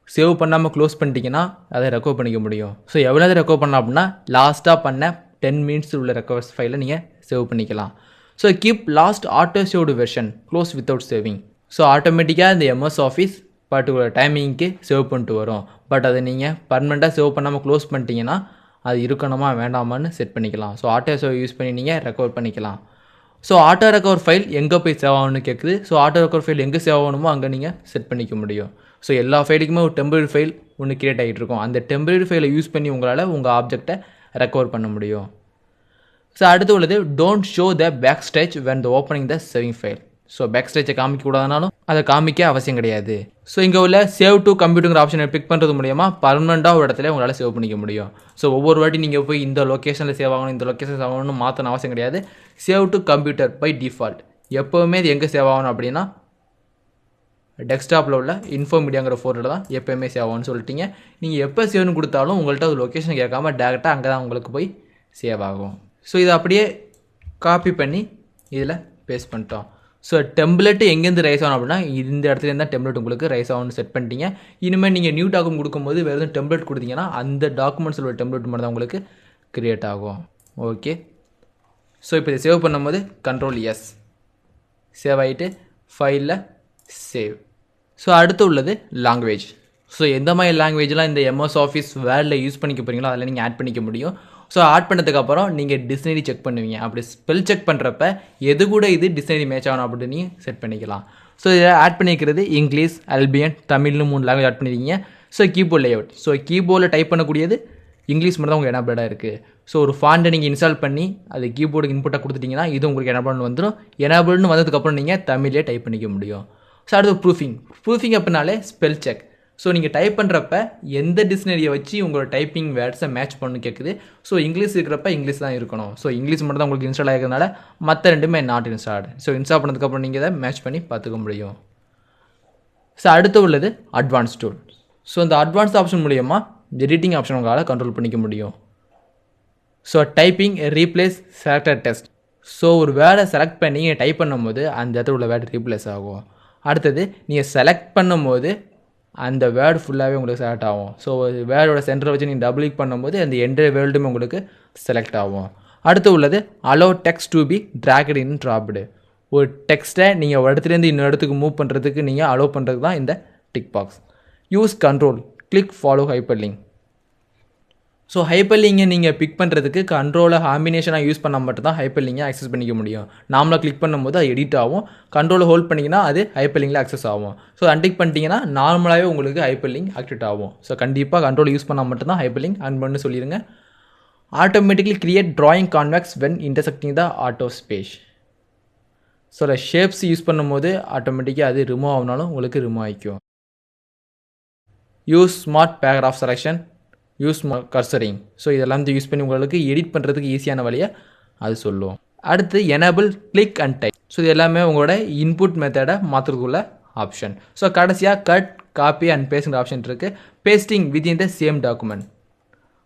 சேவ் பண்ணாமல் க்ளோஸ் பண்ணிட்டீங்கன்னா அதை ரெக்கவர் பண்ணிக்க முடியும். ஸோ எவ்வளோ ரெக்கவர் பண்ணலாம் அப்படின்னா லாஸ்ட்டாக பண்ண 10 minutes உள்ள ரெக்கவர்ஸ் ஃபைலை நீங்கள் சேவ் பண்ணிக்கலாம். So keep last auto saved version close without saving. So ஆட்டோமேட்டிக்காக இந்த எம்எஸ் ஆஃபீஸ் பர்டிகுலர் டைமிங்க்கு சேவ் பண்ணிட்டு வரும். பட் அதை நீங்கள் பர்மனெண்ட்டாக சேவ் பண்ணாமல் க்ளோஸ் பண்ணிட்டீங்கன்னா அது இருக்கணுமா வேண்டாமான்னு செட் பண்ணிக்கலாம். ஸோ ஆட்டோ சேவ் யூஸ் பண்ணி நீங்கள் ரெக்கவர் பண்ணிக்கலாம். ஸோ ஆட்டோ ரெக்கவர் ஃபைல் எங்கே போய் சேவ் ஆகணும்னு கேட்குது. ஸோ ஆட்டோ ரெக்கவர் ஃபைல் எங்கே சேவ் ஆகணுமோ அங்கே நீங்கள் செட் பண்ணிக்க முடியும். ஸோ எல்லா ஃபைலுக்குமே ஒரு டெம்பரரி ஃபைல் ஒன்று கிரியேட் ஆகிட்டு இருக்கும். அந்த டெம்பரரி ஃபைலை யூஸ் பண்ணி உங்களால் உங்கள் ஆப்ஜெக்டை ரெக்கவர் பண்ண முடியும். ஸோ அடுத்து உள்ளது don't show the backstage when the opening the saving file. So பேக் ஸ்டேஜை காமிக்கக்கூடாதுனாலும் அதை காமிக்க அவசியம் கிடையாது. ஸோ இங்கே உள்ள சேவ் டு கம்ப்யூட்டருங்கிற ஆப்ஷனை பிக் பண்ணுறது மூலியமாக பர்மனெண்ட்டாக ஒரு இடத்துல உங்களால் சேவ் பண்ணிக்க முடியும். ஸோ ஒவ்வொரு வாட்டி நீங்கள் போய் இந்த லொக்கேஷனில் சேவ் ஆகணும் இந்த லொக்கேஷன் சேவ் ஆகணும்னு மாற்றணும் அவசியம் கிடையாது. Save to computer by default. எப்போவுமே இது எங்கே சேவ் ஆகணும் அப்படின்னா டெஸ்க்டாப்பில் உள்ள இன்ஃபோ மீடியாங்கிற ஃபோல்டரில் தான் எப்போயுமே சேவ் ஆகும்னு சொல்லிட்டீங்க. நீங்கள் எப்போ சேவ்னு கொடுத்தாலும் உங்கள்கிட்ட ஒரு லொக்கேஷன் கேட்காம டேரெக்டாக அங்கே தான் உங்களுக்கு போய் சேவ் ஆகும். ஸோ இதை அப்படியே காப்பி பண்ணி இதில் பேஸ்ட் பண்ணிட்டோம். ஸோ டெம்ப்ளேட்டு எங்கேருந்து ரைஸ் ஆகணும் அப்படின்னா இந்த இடத்துல இருந்தால் டெம்ப்ளேட் உங்களுக்கு ரைஸ் ஆகும்னு செட் பண்ணிட்டீங்க. இனிமேல் நீங்கள் நியூ டாக்குமெண்ட் கொடுக்கும்போது வேறு எதுவும் டெம்ப்ளேட் கொடுத்தீங்கன்னா அந்த டாக்குமெண்ட்ஸில் உள்ள டெம்ப்ளேட் மட்டும் தான் உங்களுக்கு க்ரியேட் ஆகும். ஓகே. ஸோ இப்போ இதை சேவ் பண்ணும்போது கண்ட்ரோல் எஸ் சேவ் ஆகிட்டு ஃபைலில் சேவ். ஸோ அடுத்து உள்ளது லாங்குவேஜ். ஸோ எந்த மாதிரி லாங்குவேஜ்லாம் இந்த எம்எஸ் ஆஃபீஸ் வேர்டில் யூஸ் பண்ணிக்க போகிறீங்களோ அதில் நீங்கள் ஆட் பண்ணிக்க முடியும். ஸோ ஆட் பண்ணதுக்கப்புறம் நீங்கள் டிக்ஷனரி செக் பண்ணுவீங்க. அப்படி ஸ்பெல் செக் பண்ணுறப்ப எது கூட இது டிக்ஷனரி மேட்ச் ஆகணும் அப்படின்னு செட் பண்ணிக்கலாம். ஸோ இதை ஆட் பண்ணிக்கிறது இங்கிலீஷ், அல்பியன், தமிழ்னு 3 லாங்குவேஜ் ஆட் பண்ணிருக்கீங்க. So keyboard layout. ஸோ கீபோர்டில் டைப் பண்ணக்கூடியது இங்கிலீஷ் மட்டும் தான் உங்களுக்கு எனபிளாக இருக்குது. ஸோ ஒரு ஃபாண்ட்டை நீங்கள் இன்ஸ்டால் பண்ணி அது கீபோர்டுக்கு இன்புட்டாக கொடுத்துட்டிங்கன்னா இது உங்களுக்கு எனபிள்னு வந்துடும். எனபிள்னு வந்ததுக்கப்புறம் நீங்கள் தமிழ்லேயே டைப் பண்ணிக்க முடியும். ஸோ அடுத்து ப்ரூஃபிங் அப்படின்னாலே ஸ்பெல் செக். ஸோ நீங்கள் டைப் பண்ணுறப்ப எந்த டிக்ஷனரியை வச்சு உங்களோட டைப்பிங் வேர்ட்ஸை மேட்ச் பண்ணு கேட்குது. ஸோ இங்கிலீஷ் இருக்கிறப்ப இங்கிலீஷ் தான் இருக்கணும். ஸோ இங்கிலீஷ் மட்டும் தான் உங்களுக்கு இன்ஸ்டால் ஆகிறதுனால மற்ற ரெண்டுமே நாட் இன்ஸ்டால்டு. ஸோ இன்ஸ்டால் பண்ணதுக்கப்புறம் நீங்கள் இதை மேட்ச் பண்ணி பார்த்துக்க முடியும். ஸோ அடுத்து உள்ளது அட்வான்ஸ் டூல். ஸோ இந்த அட்வான்ஸ் ஆப்ஷன் மூலிமா எடிட்டிங் ஆப்ஷன் உங்களால் கண்ட்ரோல் பண்ணிக்க முடியும். So typing replace selected text. So ஒரு வேர்டை செலக்ட் பண்ணி நீங்கள் டைப் பண்ணும்போது அந்த இடத்துல உள்ள வேர்டு ரீப்ளேஸ் ஆகும். அடுத்தது நீங்கள் செலக்ட் பண்ணும்போது அந்த வேர்டு ஃபுல்லாகவே உங்களுக்கு செலக்ட் ஆகும். ஸோ வேர்டோட சென்டரை வச்சு நீங்கள் டபுள் கிளிக் பண்ணும்போது அந்த என்டையர் வேர்ல்டுமே உங்களுக்கு செலக்ட் ஆகும். அடுத்து உள்ளது allow text to be dragged in dropped. ஒரு டெக்ஸ்ட்டை நீங்கள் ஒரு இடத்துலேருந்து இன்னொரு இடத்துக்கு மூவ் பண்ணுறதுக்கு நீங்கள் அலோ பண்ணுறதுக்கு தான் இந்த tick box. Use control click follow hyperlink. So hyper லிங்கை நீங்கள் பிக் பண்ணுறதுக்கு கண்ட்ரோலை காம்பினேஷனாக யூஸ் பண்ணால் மட்டும் தான் ஹைப்பர் லிங்கை ஆக்சஸ் பண்ணிக்க முடியும். நார்மலாக கிளிக் பண்ணும்போது அது எடிட் ஆகும். கண்ட்ரோலை ஹோல்ட் பண்ணிங்கன்னா அது ஹைப்பர் லிங்கில் ஆக்சஸ் ஆகும். ஸோ அன்டிக் பண்ணிட்டீங்கன்னா நார்மலாகவே உங்களுக்கு ஹைப்பர் லிங்க் ஆக்டிவேட் ஆகும். ஸோ கண்டிப்பாக கண்ட்ரோல் யூஸ் பண்ணால் மட்டும் தான் ஹைப்பர் லிங்க் ஆன் பண்ணு சொல்லிடுங்க. Automatically create drawing canvas when intersecting the auto space. So shapes use பண்ணும்போது ஆட்டோமேட்டிக்காக அது ரிமூவ் ஆகுனாலும் உங்களுக்கு ரிமூவ் ஆகிக்கும். Use smart paragraph selection, use cursoring. So இதெல்லாம் யூஸ் பண்ணி உங்களுக்கு எடிட் பண்ணுறதுக்கு ஈஸியான வழியை அது சொல்லுவோம். அடுத்து enable click and type. So இது எல்லாமே உங்களோட இன்புட் மெத்தடை மாற்றுறதுக்குள்ள ஆப்ஷன். ஸோ கடைசியாக கட், காப்பி அண்ட் பேஸ்ட்ங்கிற ஆப்ஷன் இருக்குது. Pasting within the same document.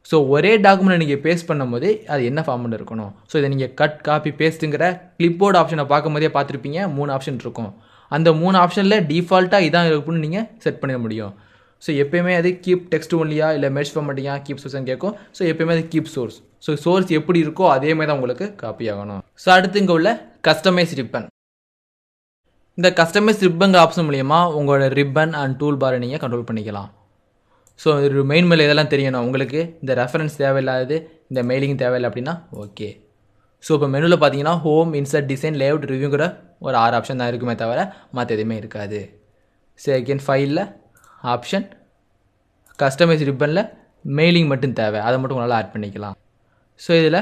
So ஒரே டாக்குமெண்ட் நீங்கள் பேஸ்ட் பண்ணும்போது அது என்ன ஃபார்மெட்டில் இருக்கணும். ஸோ இதை நீங்கள் கட் காப்பி பேஸ்ட்டுங்கிற கிளிப்போர்ட் ஆப்ஷனை பார்க்கும்போதே பார்த்துருப்பீங்க 3 ஆப்ஷன் இருக்கும். அந்த 3 ஆப்ஷனில் டிஃபால்ட்டாக இதான் இருக்குன்னு நீங்கள் செட் பண்ண முடியும். ஸோ எப்போயுமே அது கீப் டெக்ஸ்ட் ஒன்லியா இல்லை மெர்ஜ் ஃபார்மேட்டிங்கா கீப் சோர்ஸ்னு கேட்கும். ஸோ எப்போயுமே அது கீப் சோர்ஸ். ஸோ சோர்ஸ் எப்படி இருக்கோ அதே மாதிரி தான் உங்களுக்கு காப்பி ஆகணும். ஸோ அடுத்து இங்கே உள்ள கஸ்டமைஸ் ரிப்பன். இந்த கஸ்டமைஸ் ரிப்பன்கிற ஆப்ஷன் மூலிமா உங்களோட ரிப்பன் அண்ட் டூல் பாரை நீங்கள் கண்ட்ரோல் பண்ணிக்கலாம். ஸோ மெயின் மேலே இதெல்லாம் தெரியணும் உங்களுக்கு. இந்த ரெஃபரன்ஸ் தேவையில்லாதது, இந்த மெயிலிங் தேவையில்லை அப்படின்னா ஓகே. ஸோ இப்போ மெனுவில் பார்த்தீங்கன்னா ஹோம், இன்சர்ட், டிசைன், லேஅவுட், ரிவ்யூங்கிற ஒரு 6 ஆப்ஷன் தான் இருக்குமே தவிர மற்ற எதுவுமே இருக்காது. செகண்ட் ஃபைலில் ஆப்ஷன், கஸ்டமைஸ் ரிப்பனில் மெயிலிங் மட்டும் தேவை, அதை மட்டும் உங்களால் ஆட் பண்ணிக்கலாம். ஸோ இதில்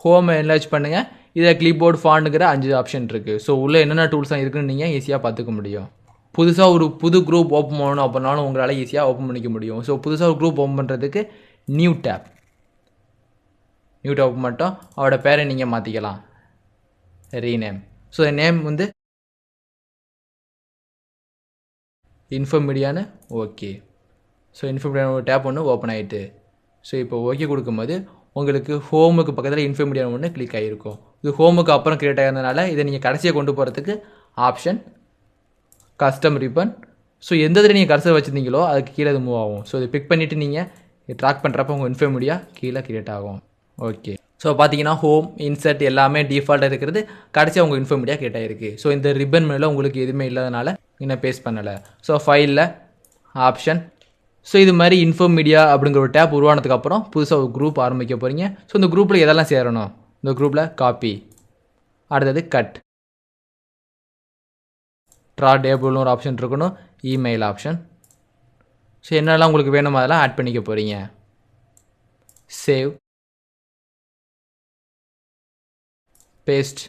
ஹோமை என்லார்ஜ் பண்ணுங்கள். இதில் கிளிப்போர்ட் ஃபாண்ட்டுங்கிற 5 ஆப்ஷன் இருக்குது. ஸோ உள்ளே என்னென்ன டூல்ஸ்லாம் இருக்குதுன்னு நீங்கள் ஈஸியாக பார்த்துக்க முடியும். புதுசாக ஒரு புது குரூப் ஓப்பன் பண்ணணும் அப்படின்னாலும் உங்களால் ஈஸியாக ஓப்பன் பண்ணிக்க முடியும். ஸோ புதுசாக ஒரு குரூப் ஓப்பன் பண்ணுறதுக்கு நியூ டேப் ஓப்பன் மட்டும் அவரோட பேரை நீங்கள் மாற்றிக்கலாம், ரீநேம். ஸோ நேம் வந்து இன்ஃபோமீடியான்னு ஓகே. ஸோ இன்ஃபோமீடியா ஒரு டேப் ஒன்று ஓப்பன் ஆகிட்டு. ஸோ இப்போ ஓகே கொடுக்கும்போது உங்களுக்கு ஹோமுக்கு பக்கத்தில் இன்ஃபோமீடியா ஒன்று கிளிக் ஆகிருக்கும். இது ஹோமுக்கு அப்புறம் கிரியேட் ஆகிறதுனால இதை நீங்கள் கடைசியாக கொண்டு போகிறதுக்கு ஆப்ஷன், கஸ்டம் ரிப்பன். ஸோ எந்த இதில் நீங்கள் கர்சர் வச்சுருந்தீங்களோ அதுக்கு கீழே அது மூவ் ஆகும். ஸோ இதை பிக் பண்ணிவிட்டு நீங்கள் ட்ராக் பண்ணுறப்ப உங்கள் இன்ஃபோமீடியா கீழே கிரியேட் ஆகும். ஓகே. ஸோ பார்த்தீங்கன்னா ஹோம், இன்சர்ட் எல்லாமே டிஃபால்ட்டாக இருக்கிறது, கடைசியாக உங்கள் இன்ஃபோமீடியா கிரியேட் ஆகிருக்கு. ஸோ இந்த ரிப்பன் மேலே உங்களுக்கு எதுவுமே இல்லாதனால இன்னும் பேஸ்ட் பண்ணலை. ஸோ ஃபைலில் ஆப்ஷன். ஸோ இது மாதிரி இன்ஃபோமீடியா அப்படிங்கிற ஒரு டேப் உருவானதுக்கப்புறம் புதுசாக ஒரு குரூப் ஆரம்பிக்க போகிறீங்க. ஸோ இந்த குரூப்பில் எதெல்லாம் சேரணும், இந்த குரூப்பில் காப்பி, அடுத்தது கட், ட்ரா டேபிள்னு ஒரு ஆப்ஷன் இருக்கணும், இமெயில் ஆப்ஷன். ஸோ என்னெல்லாம் உங்களுக்கு வேணுமோ அதெல்லாம் ஆட் பண்ணிக்க போகிறீங்க. Save, paste,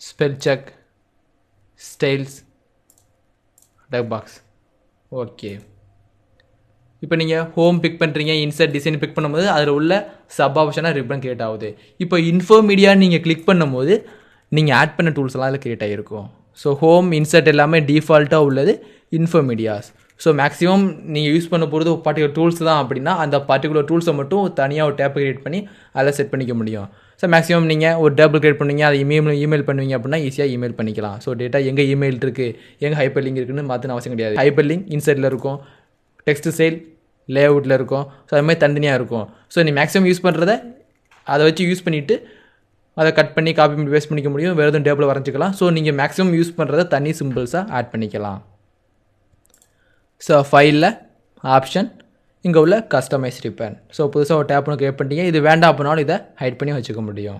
spell check, styles, டக் பாக்ஸ். ஓகே. இப்போ நீங்கள் ஹோம் பிக் பண்ணுறீங்க, இன்சர்ட், டிசைன் பிக் பண்ணும்போது அதில் உள்ள சப் ஆப்ஷனாக ரிப்பன் கிரியேட் ஆகுது. இப்போ இன்ஃபோமீடியா நீங்கள் கிளிக் பண்ணும்போது நீங்கள் ஆட் பண்ண டூல்ஸ் எல்லாம் அதில் கிரியேட் ஆகிருக்கும். ஸோ ஹோம், இன்சர்ட் எல்லாமே டிஃபால்ட்டாக உள்ளது இன்ஃபோமீடியாஸ். ஸோ மேக்ஸிமம் நீங்கள் யூஸ் பண்ண போகிறது ஒரு பர்டிகுலர் டூல்ஸ் தான் அப்படின்னா அந்த பர்டிகுலர் டூல்ஸை மட்டும் தனியாக ஒரு டேப் கிரியேட் பண்ணி அதில் செட் பண்ணிக்க முடியும். ஸோ மேக்ஸிமம் நீங்கள் ஒரு டேபிள் கிரியேட் பண்ணுவீங்க, அதை இமெயில் பண்ணுவீங்க அப்படின்னா ஈஸியாக இமெயில் பண்ணிக்கலாம். ஸோ டேட்டா எங்கே இமெயில் இருக்குது, எங்கே ஹைப்பர் லிங்க் இருக்குன்னு மாற்றின அவசியம் கிடையாது. ஹைப்பர் லிங்க் இன்சர்ட்டில் இருக்கும், டெக்ஸ்ட் ஸ்டைல் லேஅவுட்டில் இருக்கும். ஸோ அது மாதிரி தனித்தனியாக இருக்கும். ஸோ நீ மேக்ஸிமம் யூஸ் பண்ணுறத அதை வச்சு யூஸ் பண்ணிவிட்டு அதை கட் பண்ணி காப்பி பண்ணி பேஸ்ட் பண்ணிக்க முடியும். வேறு எதுவும் டேபிளில் வரைஞ்சிக்கலாம். ஸோ நீங்கள் மேக்ஸிமம் யூஸ் பண்ணுறத தனி சிம்பிள்ஸாக ஆட் பண்ணிக்கலாம். ஸோ ஃபைலில் ஆப்ஷன், இங்கே உள்ள கஸ்டமைஸ் ரிப்பன். ஸோ புதுசாக ஒரு டேப் ஒன்று கிரியேட் பண்ணிட்டீங்க. இது வேண்டாம் அப்படின்னாலும் இதை ஹைட் பண்ணி வச்சுக்க முடியும்.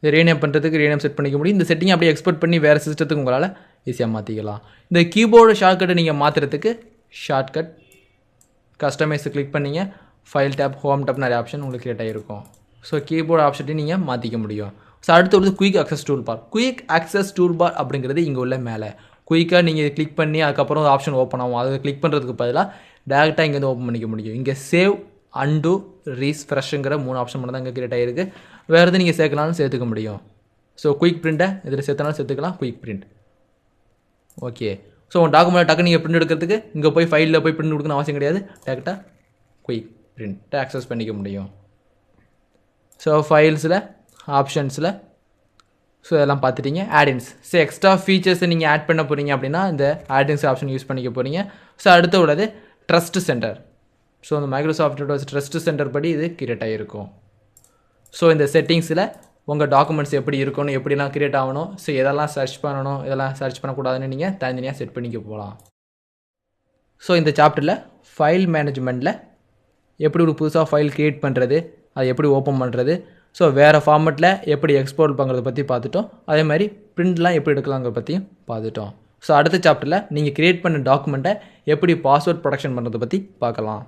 இது ரீநேம் பண்ணுறதுக்கு ரீநேம் செட் பண்ணிக்க முடியும். இந்த செட்டிங் அப்படியே எக்ஸ்போர்ட் பண்ணி வேறு சிஸ்டத்துக்கு உங்களால் ஈஸியாக மாற்றிக்கலாம். இந்த கீபோர்டு ஷார்ட்கட்டை நீங்கள் மாற்றுறதுக்கு ஷார்ட்கட், கஸ்டமைஸ் கிளிக் பண்ணிங்க, ஃபைல் டேப், ஹோம் டேப் நிறைய ஆப்ஷன் உங்களுக்கு கிரியேட் ஆகிருக்கும். ஸோ கீபோர்டு ஆப்ஷன்ட்டையும் நீங்கள் மாற்றிக்க முடியும். ஸோ அடுத்து வந்து quick access tool bar. Quick access tool bar அப்படிங்கிறது இங்கே உள்ள மேலே குயிக்காக நீங்கள் இதை கிளிக் பண்ணி அதுக்கப்புறம் ஒரு ஆப்ஷன் ஓப்பன் ஆகும். அதை கிளிக் பண்ணுறதுக்கு பதிலாக டேரெக்டாக இங்கேருந்து ஓப்பன் பண்ணிக்க முடியும். இங்கே சேவ், அன்டூ, ரீஃப்ரெஷ்ங்கிற 3 ஆப்ஷன் மட்டும் தான் இங்கே கிரியேட் ஆகிருக்கு. வேறு எது நீங்கள் சேர்க்கலாம்னு சேர்த்துக்க முடியும். ஸோ குயிக் பிரிண்ட்டை இதில் சேர்த்தனாலும் சேர்த்துக்கலாம், குயிக் பிரிண்ட். ஓகே. ஸோ உங்கள் டாக்குமெண்ட் டக்கு நீங்கள் பிரிண்ட் எடுக்கிறதுக்கு இங்கே போய் ஃபைலில் போய் பிரிண்ட் கொடுக்கணும் அவசியம் கிடையாது. டேரெக்டாக குயிக் பிரிண்ட்டை ஆக்சஸ் பண்ணிக்க முடியும். ஸோ ஃபைல்ஸில் ஆப்ஷன்ஸில் ஸோ இதெல்லாம் பார்த்துட்டிங்க. ஆடின்ஸ், ஸோ எக்ஸ்ட்ரா ஃபீச்சர்ஸை நீங்கள் ஆட் பண்ண போகிறீங்க அப்படின்னா இந்த ஆடின்ஸ் ஆப்ஷன் யூஸ் பண்ணிக்க போகிறீங்க. ஸோ அடுத்து உள்ளது ட்ரஸ்ட் சென்டர். ஸோ இந்த மைக்ரோசாஃப்டோட ட்ரஸ்ட் சென்டர் படி இது கிரியேட் ஆகிருக்கும். ஸோ இந்த செட்டிங்ஸில் உங்கள் டாக்குமெண்ட்ஸ் எப்படி இருக்கணும், எப்படிலாம் கிரியேட் ஆகணும், ஸோ எதெல்லாம் சர்ச் பண்ணணும், இதெல்லாம் சர்ச் பண்ணக்கூடாதுன்னு நீங்கள் தனித்தனியாக செட் பண்ணிக்க போகலாம். ஸோ இந்த சாப்டரில் ஃபைல் மேனேஜ்மெண்ட்டில் எப்படி ஒரு புதுசாக ஃபைல் க்ரியேட் பண்ணுறது, அதை எப்படி ஓப்பன் பண்ணுறது, ஸோ வேறு ஃபார்மெட்டில் எப்படி எக்ஸ்போர்ட் பண்ணுறதை பற்றி பார்த்துட்டோம். அதே மாதிரி பிரிண்ட்லாம் எப்படி எடுக்கலாங்கிற பற்றியும் பார்த்துட்டோம். ஸோ அடுத்த சாப்டரில் நீங்கள் க்ரியேட் பண்ண டாக்குமெண்ட்டை எப்படி பாஸ்வேர்ட் ப்ரொடெக்ஷன் பண்ணுறதை பற்றி பார்க்கலாம்.